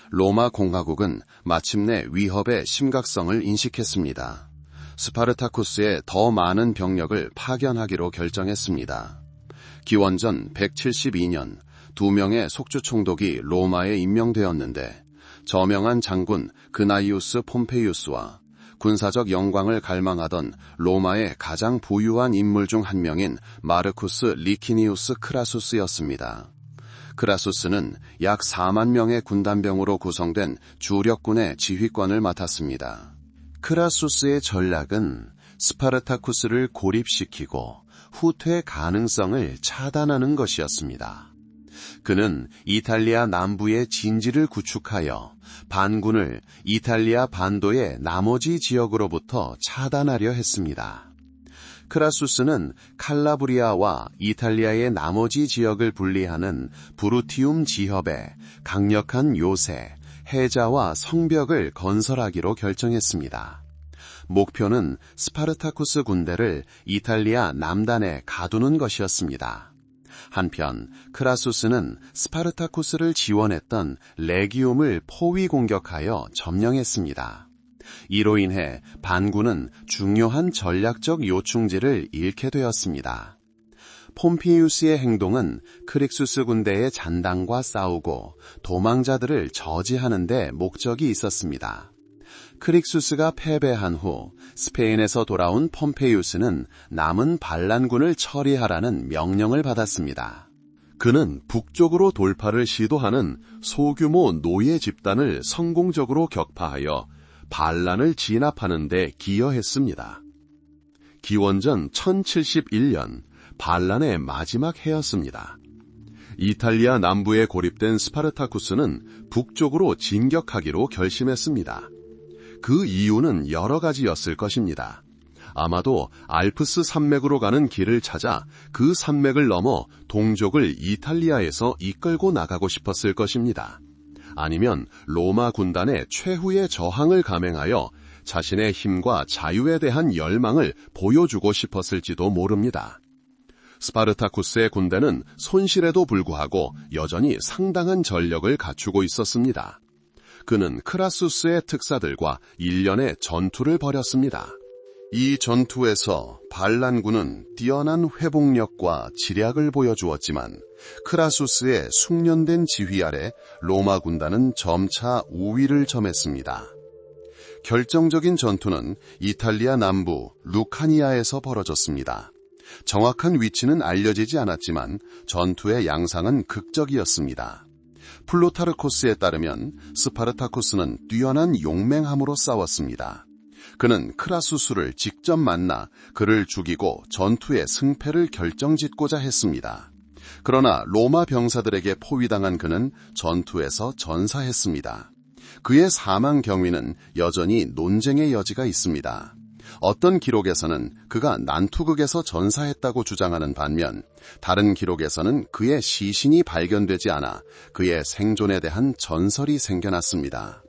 로마 공화국은 마침내 위협의 심각성을 인식했습니다. 스파르타쿠스에 더 많은 병력을 파견하기로 결정했습니다. 기원전 172년 2명의 속주 총독이 로마에 임명되었는데 저명한 장군 그나이우스 폼페이우스와 군사적 영광을 갈망하던 로마의 가장 부유한 인물 중 한 명인 마르쿠스 리키니우스 크라수스였습니다. 크라수스는 약 4만 명의 군단병으로 구성된 주력군의 지휘권을 맡았습니다. 크라수스의 전략은 스파르타쿠스를 고립시키고 후퇴 가능성을 차단하는 것이었습니다. 그는 이탈리아 남부의 진지를 구축하여 반군을 이탈리아 반도의 나머지 지역으로부터 차단하려 했습니다. 크라수스는 칼라브리아와 이탈리아의 나머지 지역을 분리하는 브루티움 지협에 강력한 요새, 해자와 성벽을 건설하기로 결정했습니다. 목표는 스파르타쿠스 군대를 이탈리아 남단에 가두는 것이었습니다. 한편 크라수스는 스파르타쿠스를 지원했던 레기움을 포위 공격하여 점령했습니다. 이로 인해 반군은 중요한 전략적 요충지를 잃게 되었습니다. 폼피우스의 행동은 크릭수스 군대의 잔당과 싸우고 도망자들을 저지하는 데 목적이 있었습니다. 크릭수스가 패배한 후 스페인에서 돌아온 폼페이우스는 남은 반란군을 처리하라는 명령을 받았습니다. 그는 북쪽으로 돌파를 시도하는 소규모 노예 집단을 성공적으로 격파하여 반란을 진압하는 데 기여했습니다. 기원전 1071년 반란의 마지막 해였습니다. 이탈리아 남부에 고립된 스파르타쿠스는 북쪽으로 진격하기로 결심했습니다. 그 이유는 여러 가지였을 것입니다. 아마도 알프스 산맥으로 가는 길을 찾아 그 산맥을 넘어 동족을 이탈리아에서 이끌고 나가고 싶었을 것입니다. 아니면 로마 군단의 최후의 저항을 감행하여 자신의 힘과 자유에 대한 열망을 보여주고 싶었을지도 모릅니다. 스파르타쿠스의 군대는 손실에도 불구하고 여전히 상당한 전력을 갖추고 있었습니다. 그는 크라수스의 특사들과 일련의 전투를 벌였습니다. 이 전투에서 반란군은 뛰어난 회복력과 지략을 보여주었지만 크라수스의 숙련된 지휘 아래 로마 군단은 점차 우위를 점했습니다. 결정적인 전투는 이탈리아 남부 루카니아에서 벌어졌습니다. 정확한 위치는 알려지지 않았지만 전투의 양상은 극적이었습니다. 플루타르코스에 따르면 스파르타쿠스는 뛰어난 용맹함으로 싸웠습니다. 그는 크라수스를 직접 만나 그를 죽이고 전투의 승패를 결정짓고자 했습니다. 그러나 로마 병사들에게 포위당한 그는 전투에서 전사했습니다. 그의 사망 경위는 여전히 논쟁의 여지가 있습니다. 어떤 기록에서는 그가 난투극에서 전사했다고 주장하는 반면 다른 기록에서는 그의 시신이 발견되지 않아 그의 생존에 대한 전설이 생겨났습니다.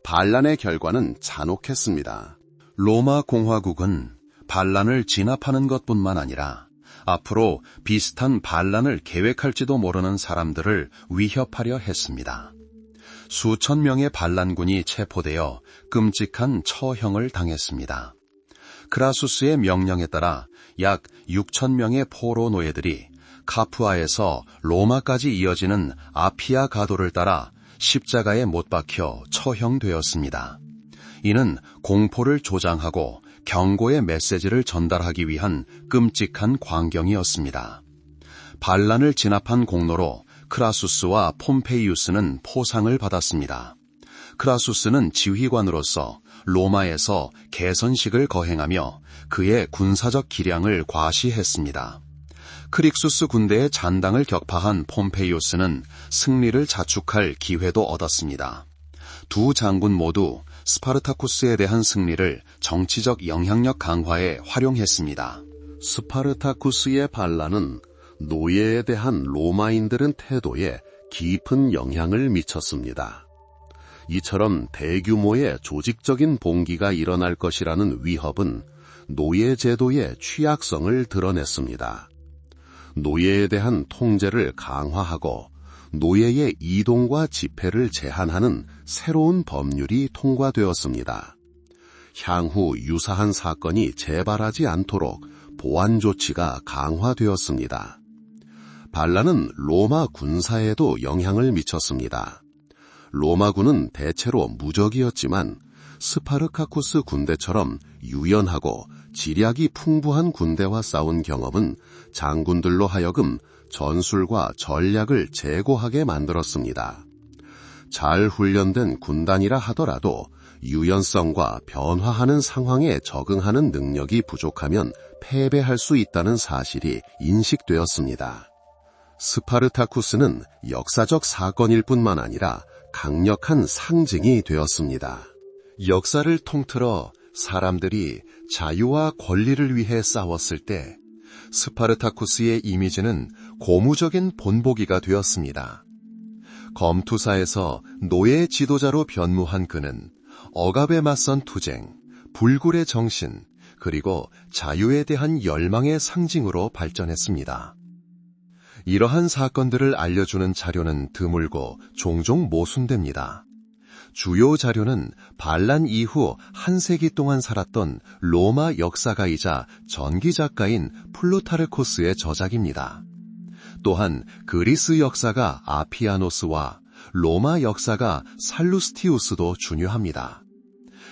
반란의 결과는 잔혹했습니다. 로마 공화국은 반란을 진압하는 것뿐만 아니라 앞으로 비슷한 반란을 계획할지도 모르는 사람들을 위협하려 했습니다. 수천 명의 반란군이 체포되어 끔찍한 처형을 당했습니다. 크라수스의 명령에 따라 약 6천 명의 포로 노예들이 카푸아에서 로마까지 이어지는 아피아 가도를 따라 십자가에 못 박혀 처형되었습니다. 이는 공포를 조장하고 경고의 메시지를 전달하기 위한 끔찍한 광경이었습니다. 반란을 진압한 공로로 크라수스와 폼페이우스는 포상을 받았습니다. 크라수스는 지휘관으로서 로마에서 개선식을 거행하며 그의 군사적 기량을 과시했습니다. 크릭수스 군대의 잔당을 격파한 폼페이우스는 승리를 자축할 기회도 얻었습니다. 두 장군 모두 스파르타쿠스에 대한 승리를 정치적 영향력 강화에 활용했습니다. 스파르타쿠스의 반란은 노예에 대한 로마인들의 태도에 깊은 영향을 미쳤습니다. 이처럼 대규모의 조직적인 봉기가 일어날 것이라는 위협은 노예 제도의 취약성을 드러냈습니다. 노예에 대한 통제를 강화하고 노예의 이동과 집회를 제한하는 새로운 법률이 통과되었습니다. 향후 유사한 사건이 재발하지 않도록 보안 조치가 강화되었습니다. 반란은 로마 군사에도 영향을 미쳤습니다. 로마군은 대체로 무적이었지만 스파르타쿠스 군대처럼 유연하고 지략이 풍부한 군대와 싸운 경험은 장군들로 하여금 전술과 전략을 제고하게 만들었습니다. 잘 훈련된 군단이라 하더라도 유연성과 변화하는 상황에 적응하는 능력이 부족하면 패배할 수 있다는 사실이 인식되었습니다. 스파르타쿠스는 역사적 사건일 뿐만 아니라 강력한 상징이 되었습니다. 역사를 통틀어 사람들이 자유와 권리를 위해 싸웠을 때 스파르타쿠스의 이미지는 고무적인 본보기가 되었습니다. 검투사에서 노예 지도자로 변무한 그는 억압에 맞선 투쟁, 불굴의 정신, 그리고 자유에 대한 열망의 상징으로 발전했습니다. 이러한 사건들을 알려주는 자료는 드물고 종종 모순됩니다. 주요 자료는 반란 이후 한 세기 동안 살았던 로마 역사가이자 전기작가인 플루타르코스의 저작입니다. 또한 그리스 역사가 아피아노스와 로마 역사가 살루스티우스도 중요합니다.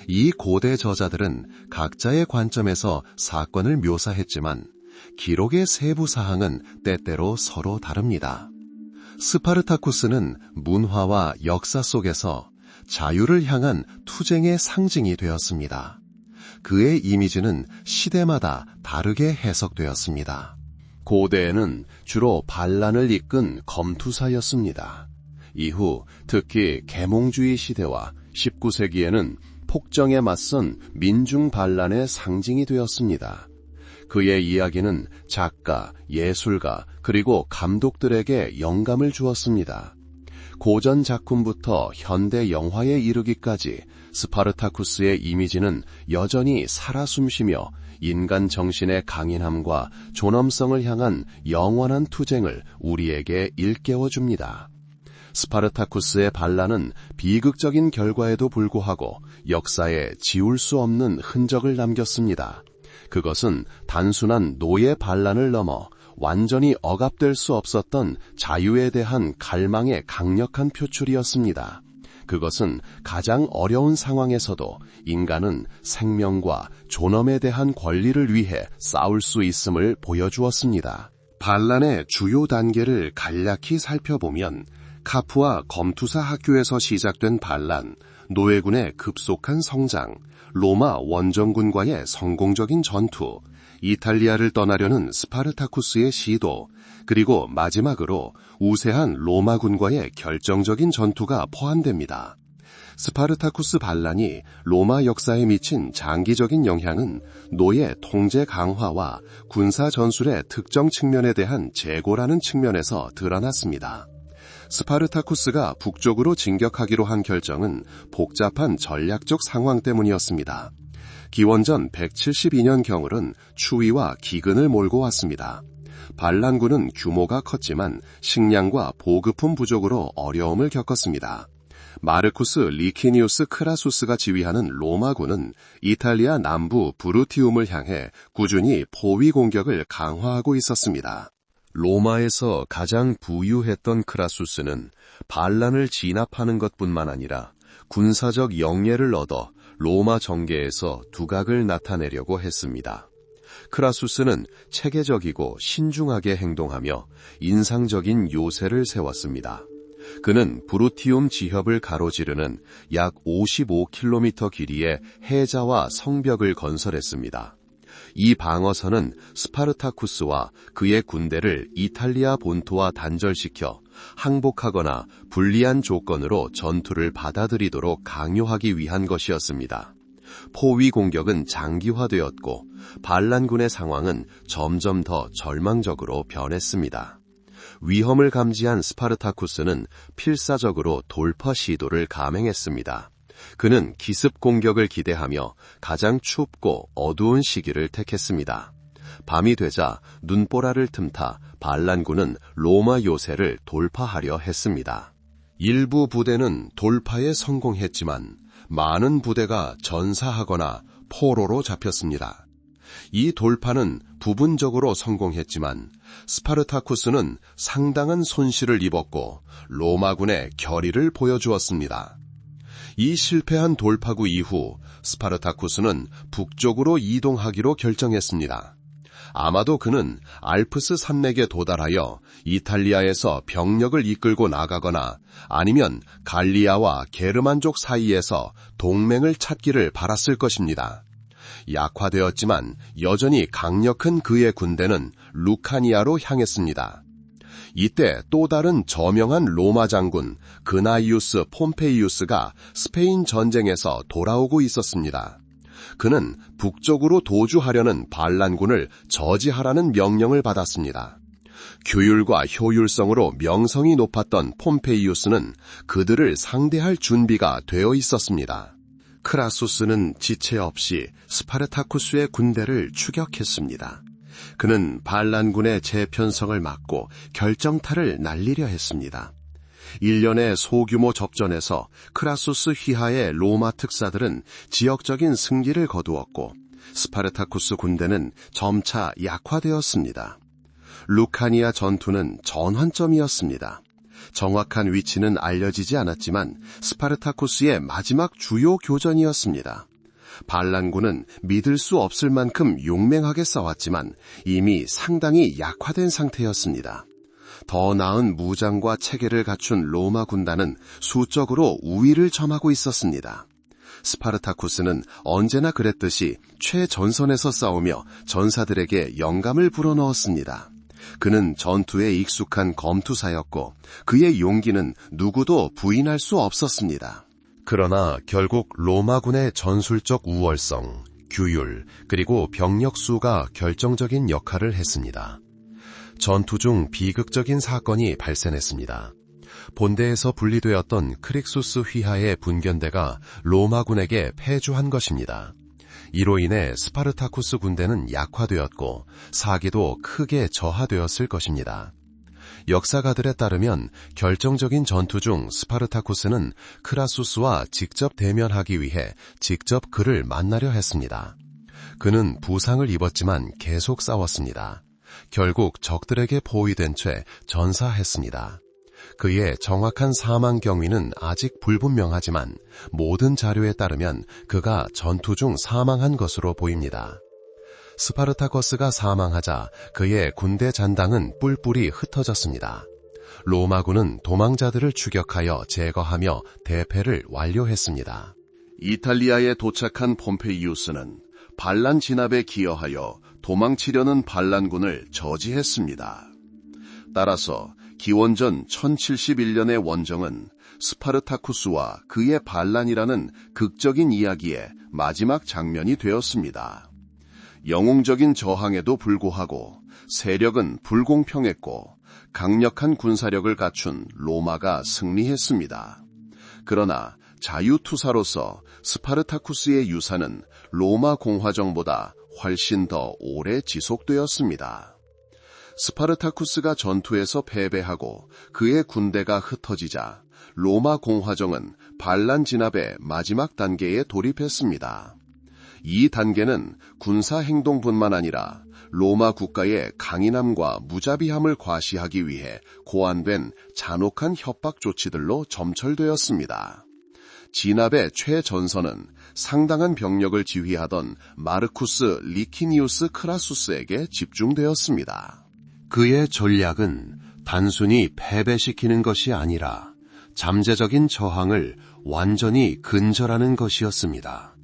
이 고대 저자들은 각자의 관점에서 사건을 묘사했지만 기록의 세부 사항은 때때로 서로 다릅니다. 스파르타쿠스는 문화와 역사 속에서 자유를 향한 투쟁의 상징이 되었습니다. 그의 이미지는 시대마다 다르게 해석되었습니다. 고대에는 주로 반란을 이끈 검투사였습니다. 이후 특히 계몽주의 시대와 19세기에는 폭정에 맞선 민중 반란의 상징이 되었습니다. 그의 이야기는 작가, 예술가, 그리고 감독들에게 영감을 주었습니다. 고전 작품부터 현대 영화에 이르기까지 스파르타쿠스의 이미지는 여전히 살아 숨쉬며 인간 정신의 강인함과 존엄성을 향한 영원한 투쟁을 우리에게 일깨워줍니다. 스파르타쿠스의 반란은 비극적인 결과에도 불구하고 역사에 지울 수 없는 흔적을 남겼습니다. 그것은 단순한 노예 반란을 넘어 완전히 억압될 수 없었던 자유에 대한 갈망의 강력한 표출이었습니다. 그것은 가장 어려운 상황에서도 인간은 생명과 존엄에 대한 권리를 위해 싸울 수 있음을 보여주었습니다. 반란의 주요 단계를 간략히 살펴보면 카프와 검투사 학교에서 시작된 반란, 노예군의 급속한 성장, 로마 원정군과의 성공적인 전투, 이탈리아를 떠나려는 스파르타쿠스의 시도, 그리고 마지막으로 우세한 로마군과의 결정적인 전투가 포함됩니다. 스파르타쿠스 반란이 로마 역사에 미친 장기적인 영향은 노예 통제 강화와 군사 전술의 특정 측면에 대한 재고라는 측면에서 드러났습니다. 스파르타쿠스가 북쪽으로 진격하기로 한 결정은 복잡한 전략적 상황 때문이었습니다. 기원전 172년경을은 추위와 기근을 몰고 왔습니다. 반란군은 규모가 컸지만 식량과 보급품 부족으로 어려움을 겪었습니다. 마르쿠스 리키니우스 크라수스가 지휘하는 로마군은 이탈리아 남부 브루티움을 향해 꾸준히 포위 공격을 강화하고 있었습니다. 로마에서 가장 부유했던 크라수스는 반란을 진압하는 것뿐만 아니라 군사적 영예를 얻어 로마 정계에서 두각을 나타내려고 했습니다. 크라수스는 체계적이고 신중하게 행동하며 인상적인 요새를 세웠습니다. 그는 브루티움 지협을 가로지르는 약 55km 길이의 해자와 성벽을 건설했습니다. 이 방어선은 스파르타쿠스와 그의 군대를 이탈리아 본토와 단절시켜 항복하거나 불리한 조건으로 전투를 받아들이도록 강요하기 위한 것이었습니다. 포위 공격은 장기화되었고 반란군의 상황은 점점 더 절망적으로 변했습니다. 위험을 감지한 스파르타쿠스는 필사적으로 돌파 시도를 감행했습니다. 그는 기습 공격을 기대하며 가장 춥고 어두운 시기를 택했습니다. 밤이 되자 눈보라를 틈타 반란군은 로마 요새를 돌파하려 했습니다. 일부 부대는 돌파에 성공했지만 많은 부대가 전사하거나 포로로 잡혔습니다. 이 돌파는 부분적으로 성공했지만 스파르타쿠스는 상당한 손실을 입었고 로마군의 결의를 보여주었습니다. 이 실패한 돌파구 이후 스파르타쿠스는 북쪽으로 이동하기로 결정했습니다. 아마도 그는 알프스 산맥에 도달하여 이탈리아에서 병력을 이끌고 나가거나 아니면 갈리아와 게르만족 사이에서 동맹을 찾기를 바랐을 것입니다. 약화되었지만 여전히 강력한 그의 군대는 루카니아로 향했습니다. 이때 또 다른 저명한 로마 장군 그나이우스 폼페이우스가 스페인 전쟁에서 돌아오고 있었습니다. 그는 북쪽으로 도주하려는 반란군을 저지하라는 명령을 받았습니다. 규율과 효율성으로 명성이 높았던 폼페이우스는 그들을 상대할 준비가 되어 있었습니다. 크라수스는 지체 없이 스파르타쿠스의 군대를 추격했습니다. 그는 반란군의 재편성을 막고 결정타를 날리려 했습니다. 1년의 소규모 접전에서 크라수스 휘하의 로마 특사들은 지역적인 승리를 거두었고 스파르타쿠스 군대는 점차 약화되었습니다. 루카니아 전투는 전환점이었습니다. 정확한 위치는 알려지지 않았지만 스파르타쿠스의 마지막 주요 교전이었습니다. 반란군은 믿을 수 없을 만큼 용맹하게 싸웠지만 이미 상당히 약화된 상태였습니다. 더 나은 무장과 체계를 갖춘 로마 군단은 수적으로 우위를 점하고 있었습니다. 스파르타쿠스는 언제나 그랬듯이 최전선에서 싸우며 전사들에게 영감을 불어넣었습니다. 그는 전투에 익숙한 검투사였고 그의 용기는 누구도 부인할 수 없었습니다. 그러나 결국 로마군의 전술적 우월성, 규율, 그리고 병력 수가 결정적인 역할을 했습니다. 전투 중 비극적인 사건이 발생했습니다. 본대에서 분리되었던 크릭수스 휘하의 분견대가 로마군에게 패주한 것입니다. 이로 인해 스파르타쿠스 군대는 약화되었고 사기도 크게 저하되었을 것입니다. 역사가들에 따르면 결정적인 전투 중 스파르타쿠스는 크라수스와 직접 대면하기 위해 직접 그를 만나려 했습니다. 그는 부상을 입었지만 계속 싸웠습니다. 결국 적들에게 포위된 채 전사했습니다. 그의 정확한 사망 경위는 아직 불분명하지만 모든 자료에 따르면 그가 전투 중 사망한 것으로 보입니다. 스파르타커스가 사망하자 그의 군대 잔당은 뿔뿔이 흩어졌습니다. 로마군은 도망자들을 추격하여 제거하며 대패를 완료했습니다. 이탈리아에 도착한 폼페이우스는 반란 진압에 기여하여 도망치려는 반란군을 저지했습니다. 따라서 기원전 1071년의 원정은 스파르타쿠스와 그의 반란이라는 극적인 이야기의 마지막 장면이 되었습니다. 영웅적인 저항에도 불구하고 세력은 불공평했고 강력한 군사력을 갖춘 로마가 승리했습니다. 그러나 자유투사로서 스파르타쿠스의 유산은 로마 공화정보다 훨씬 더 오래 지속되었습니다. 스파르타쿠스가 전투에서 패배하고 그의 군대가 흩어지자 로마 공화정은 반란 진압의 마지막 단계에 돌입했습니다. 이 단계는 군사 행동뿐만 아니라 로마 국가의 강인함과 무자비함을 과시하기 위해 고안된 잔혹한 협박 조치들로 점철되었습니다. 진압의 최전선은 상당한 병력을 지휘하던 마르쿠스 리키니우스 크라수스에게 집중되었습니다. 그의 전략은 단순히 패배시키는 것이 아니라 잠재적인 저항을 완전히 근절하는 것이었습니다.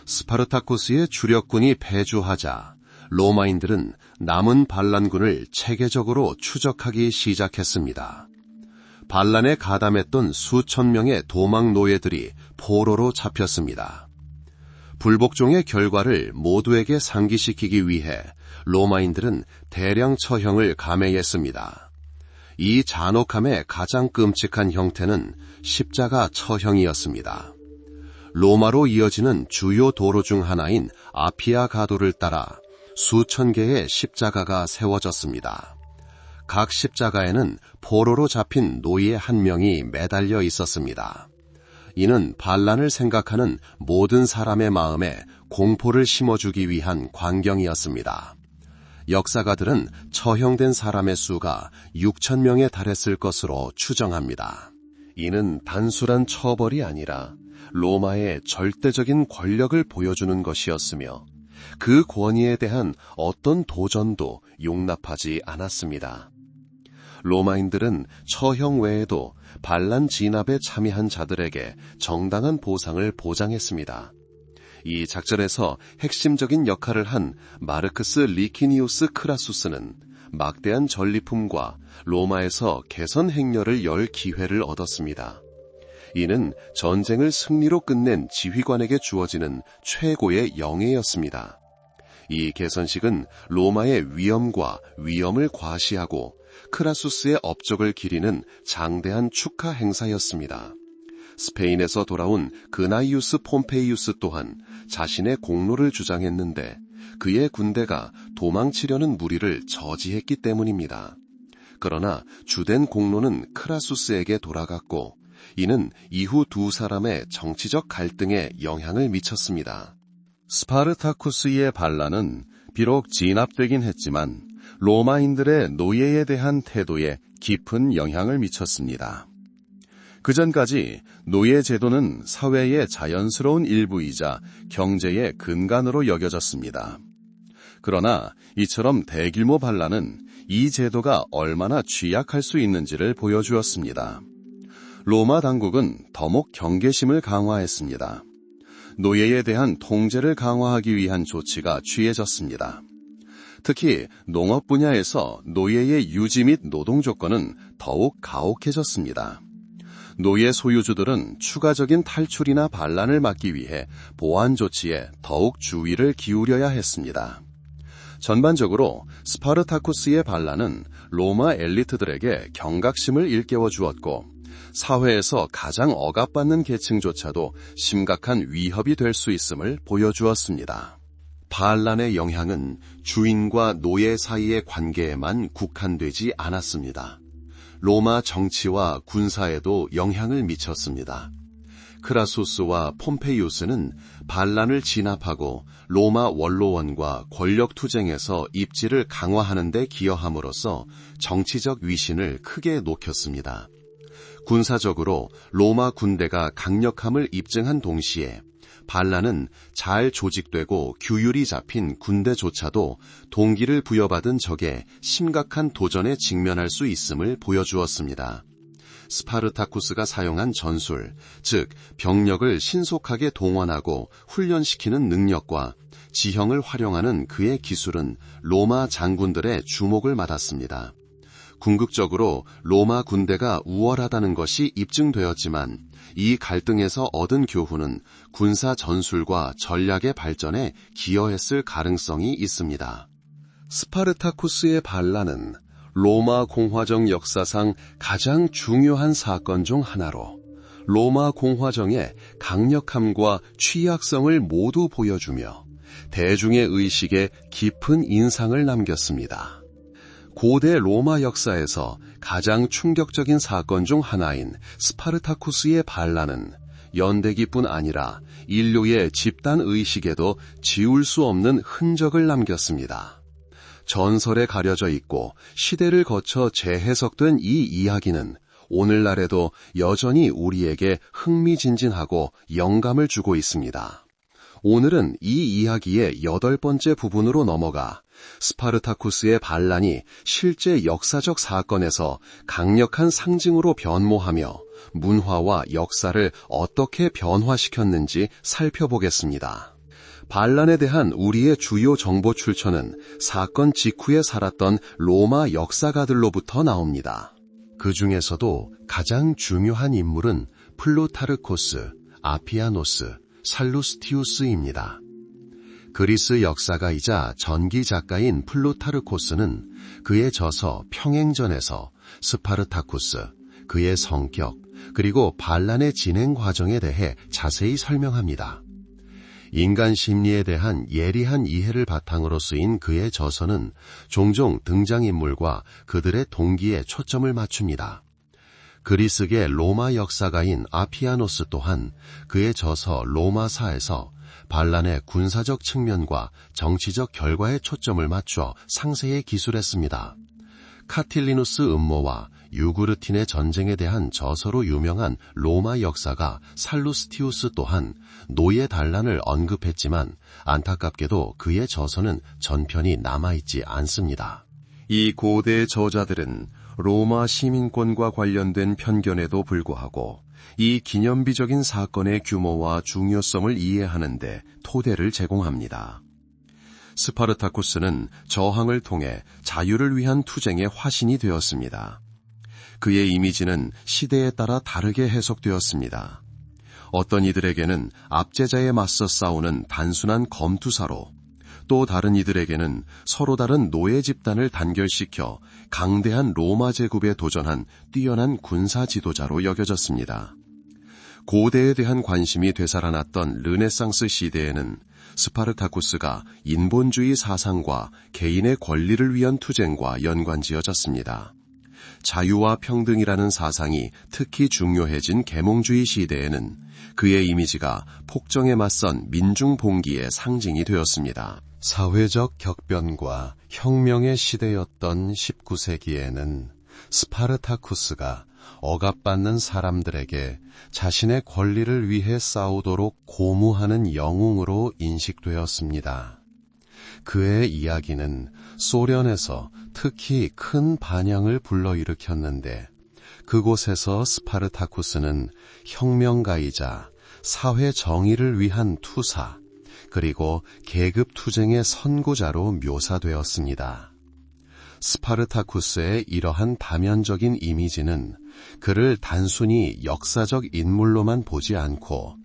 스파르타쿠스의 주력군이 패주하자 로마인들은 남은 반란군을 체계적으로 추적하기 시작했습니다. 반란에 가담했던 수천 명의 도망 노예들이 포로로 잡혔습니다. 불복종의 결과를 모두에게 상기시키기 위해 로마인들은 대량 처형을 감행했습니다. 이 잔혹함의 가장 끔찍한 형태는 십자가 처형이었습니다. 로마로 이어지는 주요 도로 중 하나인 아피아 가도를 따라 수천 개의 십자가가 세워졌습니다. 각 십자가에는 포로로 잡힌 노예 한 명이 매달려 있었습니다. 이는 반란을 생각하는 모든 사람의 마음에 공포를 심어주기 위한 광경이었습니다. 역사가들은 처형된 사람의 수가 6천 명에 달했을 것으로 추정합니다. 이는 단순한 처벌이 아니라 로마의 절대적인 권력을 보여주는 것이었으며 그 권위에 대한 어떤 도전도 용납하지 않았습니다. 로마인들은 처형 외에도 반란 진압에 참여한 자들에게 정당한 보상을 보장했습니다. 이 작전에서 핵심적인 역할을 한 마르크스 리키니우스 크라수스는 막대한 전리품과 로마에서 개선 행렬을 열 기회를 얻었습니다. 이는 전쟁을 승리로 끝낸 지휘관에게 주어지는 최고의 영예였습니다. 이 개선식은 로마의 위엄과 위엄을 과시하고 크라수스의 업적을 기리는 장대한 축하 행사였습니다. 스페인에서 돌아온 그나이우스 폼페이우스 또한 자신의 공로를 주장했는데 그의 군대가 도망치려는 무리를 저지했기 때문입니다. 그러나 주된 공로는 크라수스에게 돌아갔고 이는 이후 두 사람의 정치적 갈등에 영향을 미쳤습니다. 스파르타쿠스의 반란은 비록 진압되긴 했지만 로마인들의 노예에 대한 태도에 깊은 영향을 미쳤습니다. 그전까지 노예 제도는 사회의 자연스러운 일부이자 경제의 근간으로 여겨졌습니다. 그러나 이처럼 대규모 반란은 이 제도가 얼마나 취약할 수 있는지를 보여주었습니다. 로마 당국은 더욱 경계심을 강화했습니다. 노예에 대한 통제를 강화하기 위한 조치가 취해졌습니다. 특히 농업 분야에서 노예의 유지 및 노동 조건은 더욱 가혹해졌습니다. 노예 소유주들은 추가적인 탈출이나 반란을 막기 위해 보안 조치에 더욱 주의를 기울여야 했습니다. 전반적으로 스파르타쿠스의 반란은 로마 엘리트들에게 경각심을 일깨워 주었고 사회에서 가장 억압받는 계층조차도 심각한 위협이 될 수 있음을 보여주었습니다. 반란의 영향은 주인과 노예 사이의 관계에만 국한되지 않았습니다. 로마 정치와 군사에도 영향을 미쳤습니다. 크라수스와 폼페이우스는 반란을 진압하고 로마 원로원과 권력 투쟁에서 입지를 강화하는 데 기여함으로써 정치적 위신을 크게 높였습니다. 군사적으로 로마 군대가 강력함을 입증한 동시에 반란은 잘 조직되고 규율이 잡힌 군대조차도 동기를 부여받은 적에 심각한 도전에 직면할 수 있음을 보여주었습니다. 스파르타쿠스가 사용한 전술, 즉 병력을 신속하게 동원하고 훈련시키는 능력과 지형을 활용하는 그의 기술은 로마 장군들의 주목을 받았습니다. 궁극적으로 로마 군대가 우월하다는 것이 입증되었지만 이 갈등에서 얻은 교훈은 군사 전술과 전략의 발전에 기여했을 가능성이 있습니다. 스파르타쿠스의 반란은 로마 공화정 역사상 가장 중요한 사건 중 하나로 로마 공화정의 강력함과 취약성을 모두 보여주며 대중의 의식에 깊은 인상을 남겼습니다. 고대 로마 역사에서 가장 충격적인 사건 중 하나인 스파르타쿠스의 반란은 연대기뿐 아니라 인류의 집단 의식에도 지울 수 없는 흔적을 남겼습니다. 전설에 가려져 있고 시대를 거쳐 재해석된 이 이야기는 오늘날에도 여전히 우리에게 흥미진진하고 영감을 주고 있습니다. 오늘은 이 이야기의 8번째 부분으로 넘어가 스파르타쿠스의 반란이 실제 역사적 사건에서 강력한 상징으로 변모하며 문화와 역사를 어떻게 변화시켰는지 살펴보겠습니다. 반란에 대한 우리의 주요 정보 출처는 사건 직후에 살았던 로마 역사가들로부터 나옵니다. 그 중에서도 가장 중요한 인물은 플루타르코스, 아피아노스, 살루스티우스입니다. 그리스 역사가이자 전기 작가인 플루타르코스는 그의 저서 평행전에서 스파르타쿠스, 그의 성격, 그리고 반란의 진행 과정에 대해 자세히 설명합니다. 인간 심리에 대한 예리한 이해를 바탕으로 쓰인 그의 저서는 종종 등장인물과 그들의 동기에 초점을 맞춥니다. 그리스계 로마 역사가인 아피아노스 또한 그의 저서 로마사에서 반란의 군사적 측면과 정치적 결과에 초점을 맞춰 상세히 기술했습니다. 카틸리누스 음모와 유구르틴의 전쟁에 대한 저서로 유명한 로마 역사가 살루스티우스 또한 노예 단란을 언급했지만 안타깝게도 그의 저서는 전편이 남아있지 않습니다. 이 고대 저자들은 로마 시민권과 관련된 편견에도 불구하고 이 기념비적인 사건의 규모와 중요성을 이해하는 데 토대를 제공합니다. 스파르타쿠스는 저항을 통해 자유를 위한 투쟁의 화신이 되었습니다. 그의 이미지는 시대에 따라 다르게 해석되었습니다. 어떤 이들에게는 압제자에 맞서 싸우는 단순한 검투사로, 또 다른 이들에게는 서로 다른 노예 집단을 단결시켜 강대한 로마 제국에 도전한 뛰어난 군사 지도자로 여겨졌습니다. 고대에 대한 관심이 되살아났던 르네상스 시대에는 스파르타쿠스가 인본주의 사상과 개인의 권리를 위한 투쟁과 연관지어졌습니다. 자유와 평등이라는 사상이 특히 중요해진 계몽주의 시대에는 그의 이미지가 폭정에 맞선 민중 봉기의 상징이 되었습니다. 사회적 격변과 혁명의 시대였던 19세기에는 스파르타쿠스가 억압받는 사람들에게 자신의 권리를 위해 싸우도록 고무하는 영웅으로 인식되었습니다. 그의 이야기는 소련에서 특히 큰 반향을 불러일으켰는데 그곳에서 스파르타쿠스는 혁명가이자 사회 정의를 위한 투사, 그리고 계급 투쟁의 선구자로 묘사되었습니다. 스파르타쿠스의 이러한 다면적인 이미지는 그를 단순히 역사적 인물로만 보지 않고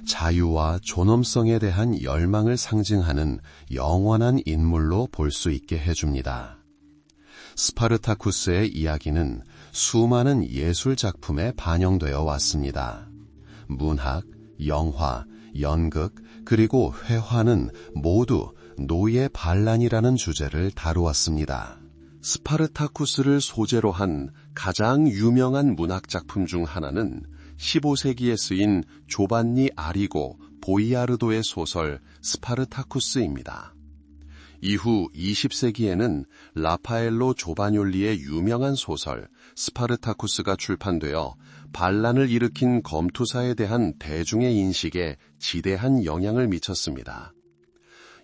자유와 존엄성에 대한 열망을 상징하는 영원한 인물로 볼 수 있게 해줍니다. 스파르타쿠스의 이야기는 수많은 예술 작품에 반영되어 왔습니다. 문학, 영화, 연극, 그리고 회화는 모두 노예 반란이라는 주제를 다루었습니다. 스파르타쿠스를 소재로 한 가장 유명한 문학작품 중 하나는 15세기에 쓰인 조반니 아리고 보이아르도의 소설 스파르타쿠스입니다. 이후 20세기에는 라파엘로 조바뇰리의 유명한 소설 스파르타쿠스가 출판되어 반란을 일으킨 검투사에 대한 대중의 인식에 지대한 영향을 미쳤습니다.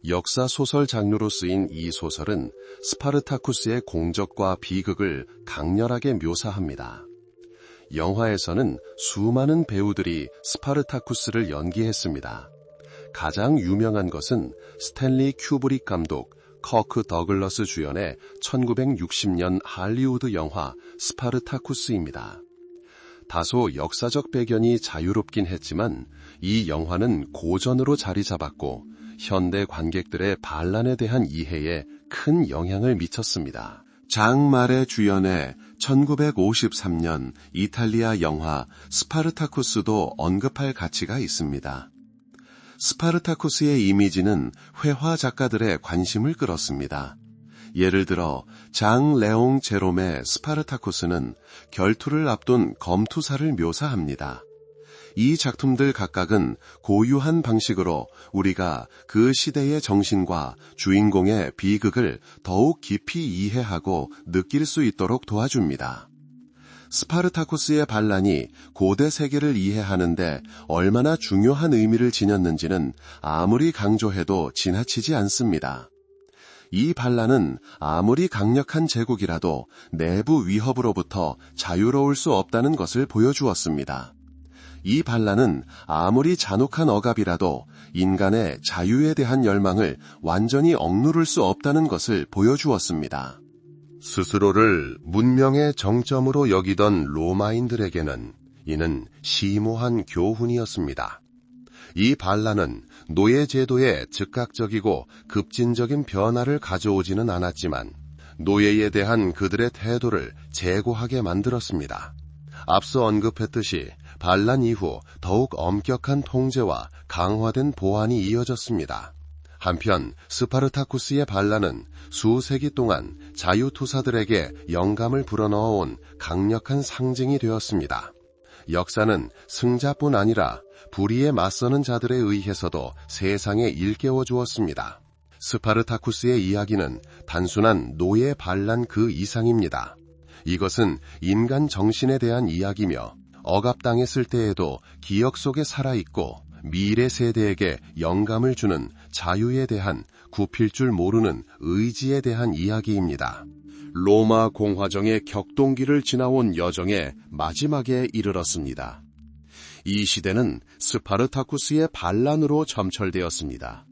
역사 소설 장르로 쓰인 이 소설은 스파르타쿠스의 공적과 비극을 강렬하게 묘사합니다. 영화에서는 수많은 배우들이 스파르타쿠스를 연기했습니다. 가장 유명한 것은 스탠리 큐브릭 감독, 커크 더글러스 주연의 1960년 할리우드 영화 스파르타쿠스입니다. 다소 역사적 배경이 자유롭긴 했지만 이 영화는 고전으로 자리 잡았고 현대 관객들의 반란에 대한 이해에 큰 영향을 미쳤습니다. 장 마레 주연의 1953년 이탈리아 영화 스파르타쿠스도 언급할 가치가 있습니다. 스파르타쿠스의 이미지는 회화 작가들의 관심을 끌었습니다. 예를 들어 장 레옹 제롬의 스파르타쿠스는 결투를 앞둔 검투사를 묘사합니다. 이 작품들 각각은 고유한 방식으로 우리가 그 시대의 정신과 주인공의 비극을 더욱 깊이 이해하고 느낄 수 있도록 도와줍니다. 스파르타쿠스의 반란이 고대 세계를 이해하는데 얼마나 중요한 의미를 지녔는지는 아무리 강조해도 지나치지 않습니다. 이 반란은 아무리 강력한 제국이라도 내부 위협으로부터 자유로울 수 없다는 것을 보여주었습니다. 이 반란은 아무리 잔혹한 억압이라도 인간의 자유에 대한 열망을 완전히 억누를 수 없다는 것을 보여주었습니다. 스스로를 문명의 정점으로 여기던 로마인들에게는 이는 심오한 교훈이었습니다. 이 반란은 노예 제도의 즉각적이고 급진적인 변화를 가져오지는 않았지만 노예에 대한 그들의 태도를 재고하게 만들었습니다. 앞서 언급했듯이 반란 이후 더욱 엄격한 통제와 강화된 보안이 이어졌습니다. 한편 스파르타쿠스의 반란은 수세기 동안 자유투사들에게 영감을 불어넣어온 강력한 상징이 되었습니다. 역사는 승자뿐 아니라 불의에 맞서는 자들에 의해서도 세상에 일깨워 주었습니다. 스파르타쿠스의 이야기는 단순한 노예 반란 그 이상입니다. 이것은 인간 정신에 대한 이야기며 억압당했을 때에도 기억 속에 살아있고 미래 세대에게 영감을 주는 자유에 대한 굽힐 줄 모르는 의지에 대한 이야기입니다. 로마 공화정의 격동기를 지나온 여정의 마지막에 이르렀습니다. 이 시대는 스파르타쿠스의 반란으로 점철되었습니다.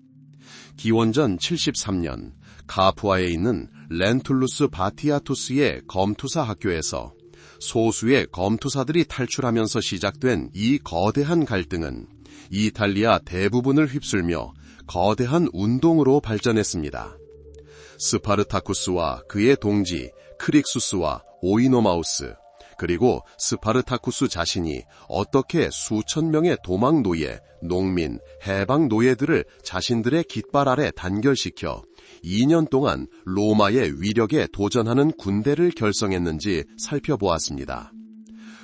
기원전 73년 카푸아에 있는 렌툴루스 바티아투스의 검투사 학교에서 소수의 검투사들이 탈출하면서 시작된 이 거대한 갈등은 이탈리아 대부분을 휩쓸며 거대한 운동으로 발전했습니다. 스파르타쿠스와 그의 동지 크릭수스와 오이노마우스, 그리고 스파르타쿠스 자신이 어떻게 수천 명의 도망 노예, 농민, 해방 노예들을 자신들의 깃발 아래 단결시켜 2년 동안 로마의 위력에 도전하는 군대를 결성했는지 살펴보았습니다.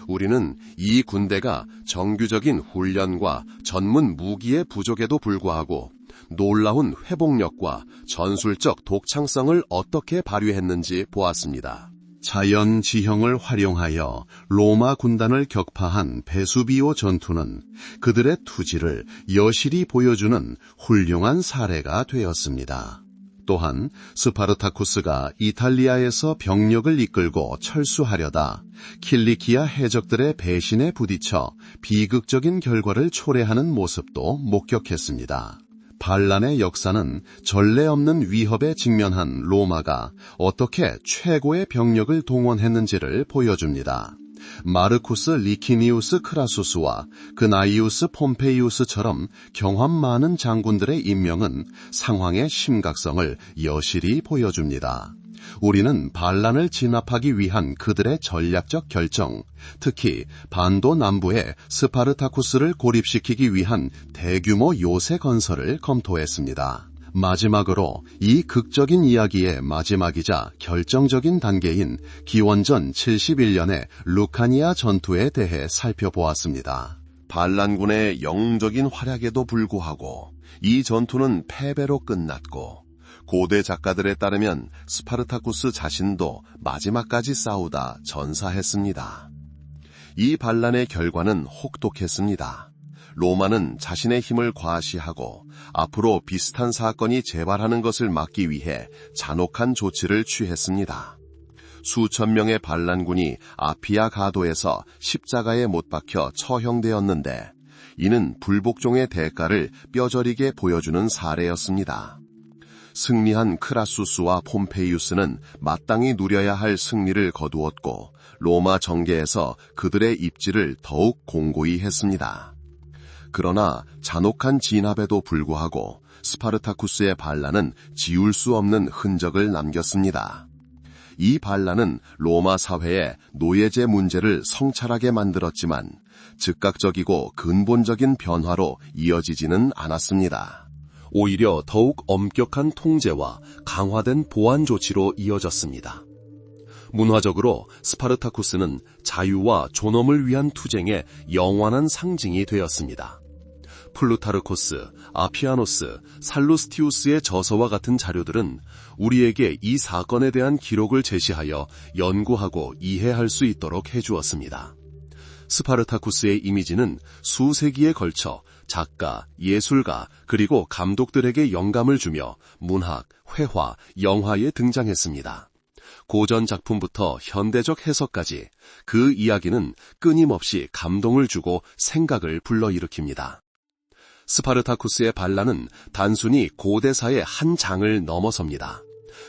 우리는 이 군대가 정규적인 훈련과 전문 무기의 부족에도 불구하고 놀라운 회복력과 전술적 독창성을 어떻게 발휘했는지 보았습니다. 자연 지형을 활용하여 로마 군단을 격파한 베수비오 전투는 그들의 투지를 여실히 보여주는 훌륭한 사례가 되었습니다. 또한 스파르타쿠스가 이탈리아에서 병력을 이끌고 철수하려다 킬리키아 해적들의 배신에 부딪혀 비극적인 결과를 초래하는 모습도 목격했습니다. 반란의 역사는 전례 없는 위협에 직면한 로마가 어떻게 최고의 병력을 동원했는지를 보여줍니다. 마르쿠스 리키니우스 크라수스와 그나이우스 폼페이우스처럼 경험 많은 장군들의 임명은 상황의 심각성을 여실히 보여줍니다. 우리는 반란을 진압하기 위한 그들의 전략적 결정, 특히 반도 남부에 스파르타쿠스를 고립시키기 위한 대규모 요새 건설을 검토했습니다. 마지막으로 이 극적인 이야기의 마지막이자 결정적인 단계인 기원전 71년의 루카니아 전투에 대해 살펴보았습니다. 반란군의 영웅적인 활약에도 불구하고 이 전투는 패배로 끝났고, 고대 작가들에 따르면 스파르타쿠스 자신도 마지막까지 싸우다 전사했습니다. 이 반란의 결과는 혹독했습니다. 로마는 자신의 힘을 과시하고 앞으로 비슷한 사건이 재발하는 것을 막기 위해 잔혹한 조치를 취했습니다. 수천 명의 반란군이 아피아 가도에서 십자가에 못 박혀 처형되었는데, 이는 불복종의 대가를 뼈저리게 보여주는 사례였습니다. 승리한 크라수스와 폼페이우스는 마땅히 누려야 할 승리를 거두었고, 로마 정계에서 그들의 입지를 더욱 공고히 했습니다. 그러나 잔혹한 진압에도 불구하고 스파르타쿠스의 반란은 지울 수 없는 흔적을 남겼습니다. 이 반란은 로마 사회의 노예제 문제를 성찰하게 만들었지만 즉각적이고 근본적인 변화로 이어지지는 않았습니다. 오히려 더욱 엄격한 통제와 강화된 보안 조치로 이어졌습니다. 문화적으로 스파르타쿠스는 자유와 존엄을 위한 투쟁의 영원한 상징이 되었습니다. 플루타르코스, 아피아노스, 살루스티우스의 저서와 같은 자료들은 우리에게 이 사건에 대한 기록을 제시하여 연구하고 이해할 수 있도록 해주었습니다. 스파르타쿠스의 이미지는 수세기에 걸쳐 작가, 예술가, 그리고 감독들에게 영감을 주며 문학, 회화, 영화에 등장했습니다. 고전 작품부터 현대적 해석까지 그 이야기는 끊임없이 감동을 주고 생각을 불러일으킵니다. 스파르타쿠스의 반란은 단순히 고대사의 한 장을 넘어섭니다.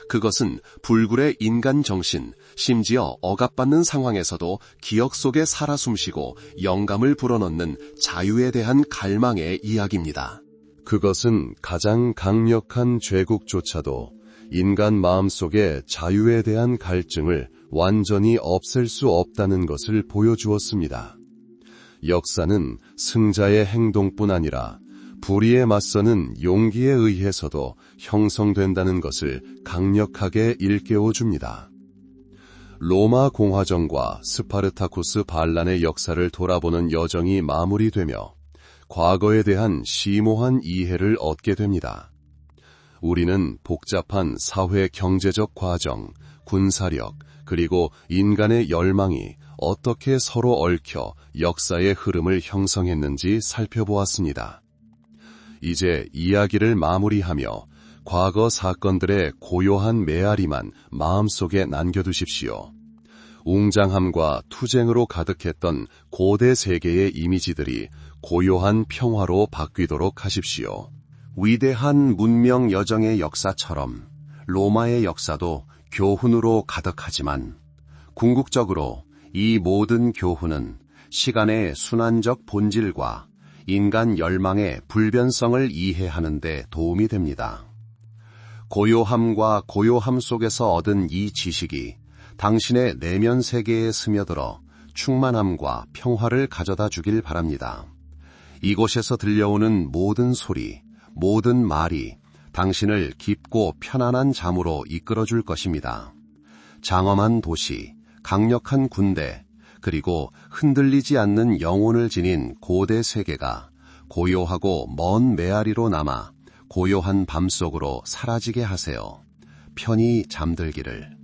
그것은 불굴의 인간 정신, 심지어 억압받는 상황에서도 기억 속에 살아 숨쉬고 영감을 불어넣는 자유에 대한 갈망의 이야기입니다. 그것은 가장 강력한 죄국조차도 인간 마음속의 자유에 대한 갈증을 완전히 없앨 수 없다는 것을 보여주었습니다. 역사는 승자의 행동뿐 아니라 불의에 맞서는 용기에 의해서도 형성된다는 것을 강력하게 일깨워줍니다. 로마 공화정과 스파르타쿠스 반란의 역사를 돌아보는 여정이 마무리되며 과거에 대한 심오한 이해를 얻게 됩니다. 우리는 복잡한 사회 경제적 과정, 군사력, 그리고 인간의 열망이 어떻게 서로 얽혀 역사의 흐름을 형성했는지 살펴보았습니다. 이제 이야기를 마무리하며 과거 사건들의 고요한 메아리만 마음속에 남겨두십시오. 웅장함과 투쟁으로 가득했던 고대 세계의 이미지들이 고요한 평화로 바뀌도록 하십시오. 위대한 문명 여정의 역사처럼 로마의 역사도 교훈으로 가득하지만 궁극적으로 이 모든 교훈은 시간의 순환적 본질과 인간 열망의 불변성을 이해하는 데 도움이 됩니다. 고요함과 고요함 속에서 얻은 이 지식이 당신의 내면 세계에 스며들어 충만함과 평화를 가져다 주길 바랍니다. 이곳에서 들려오는 모든 소리, 모든 말이 당신을 깊고 편안한 잠으로 이끌어줄 것입니다. 장엄한 도시, 강력한 군대, 그리고 흔들리지 않는 영혼을 지닌 고대 세계가 고요하고 먼 메아리로 남아 고요한 밤 속으로 사라지게 하세요. 편히 잠들기를.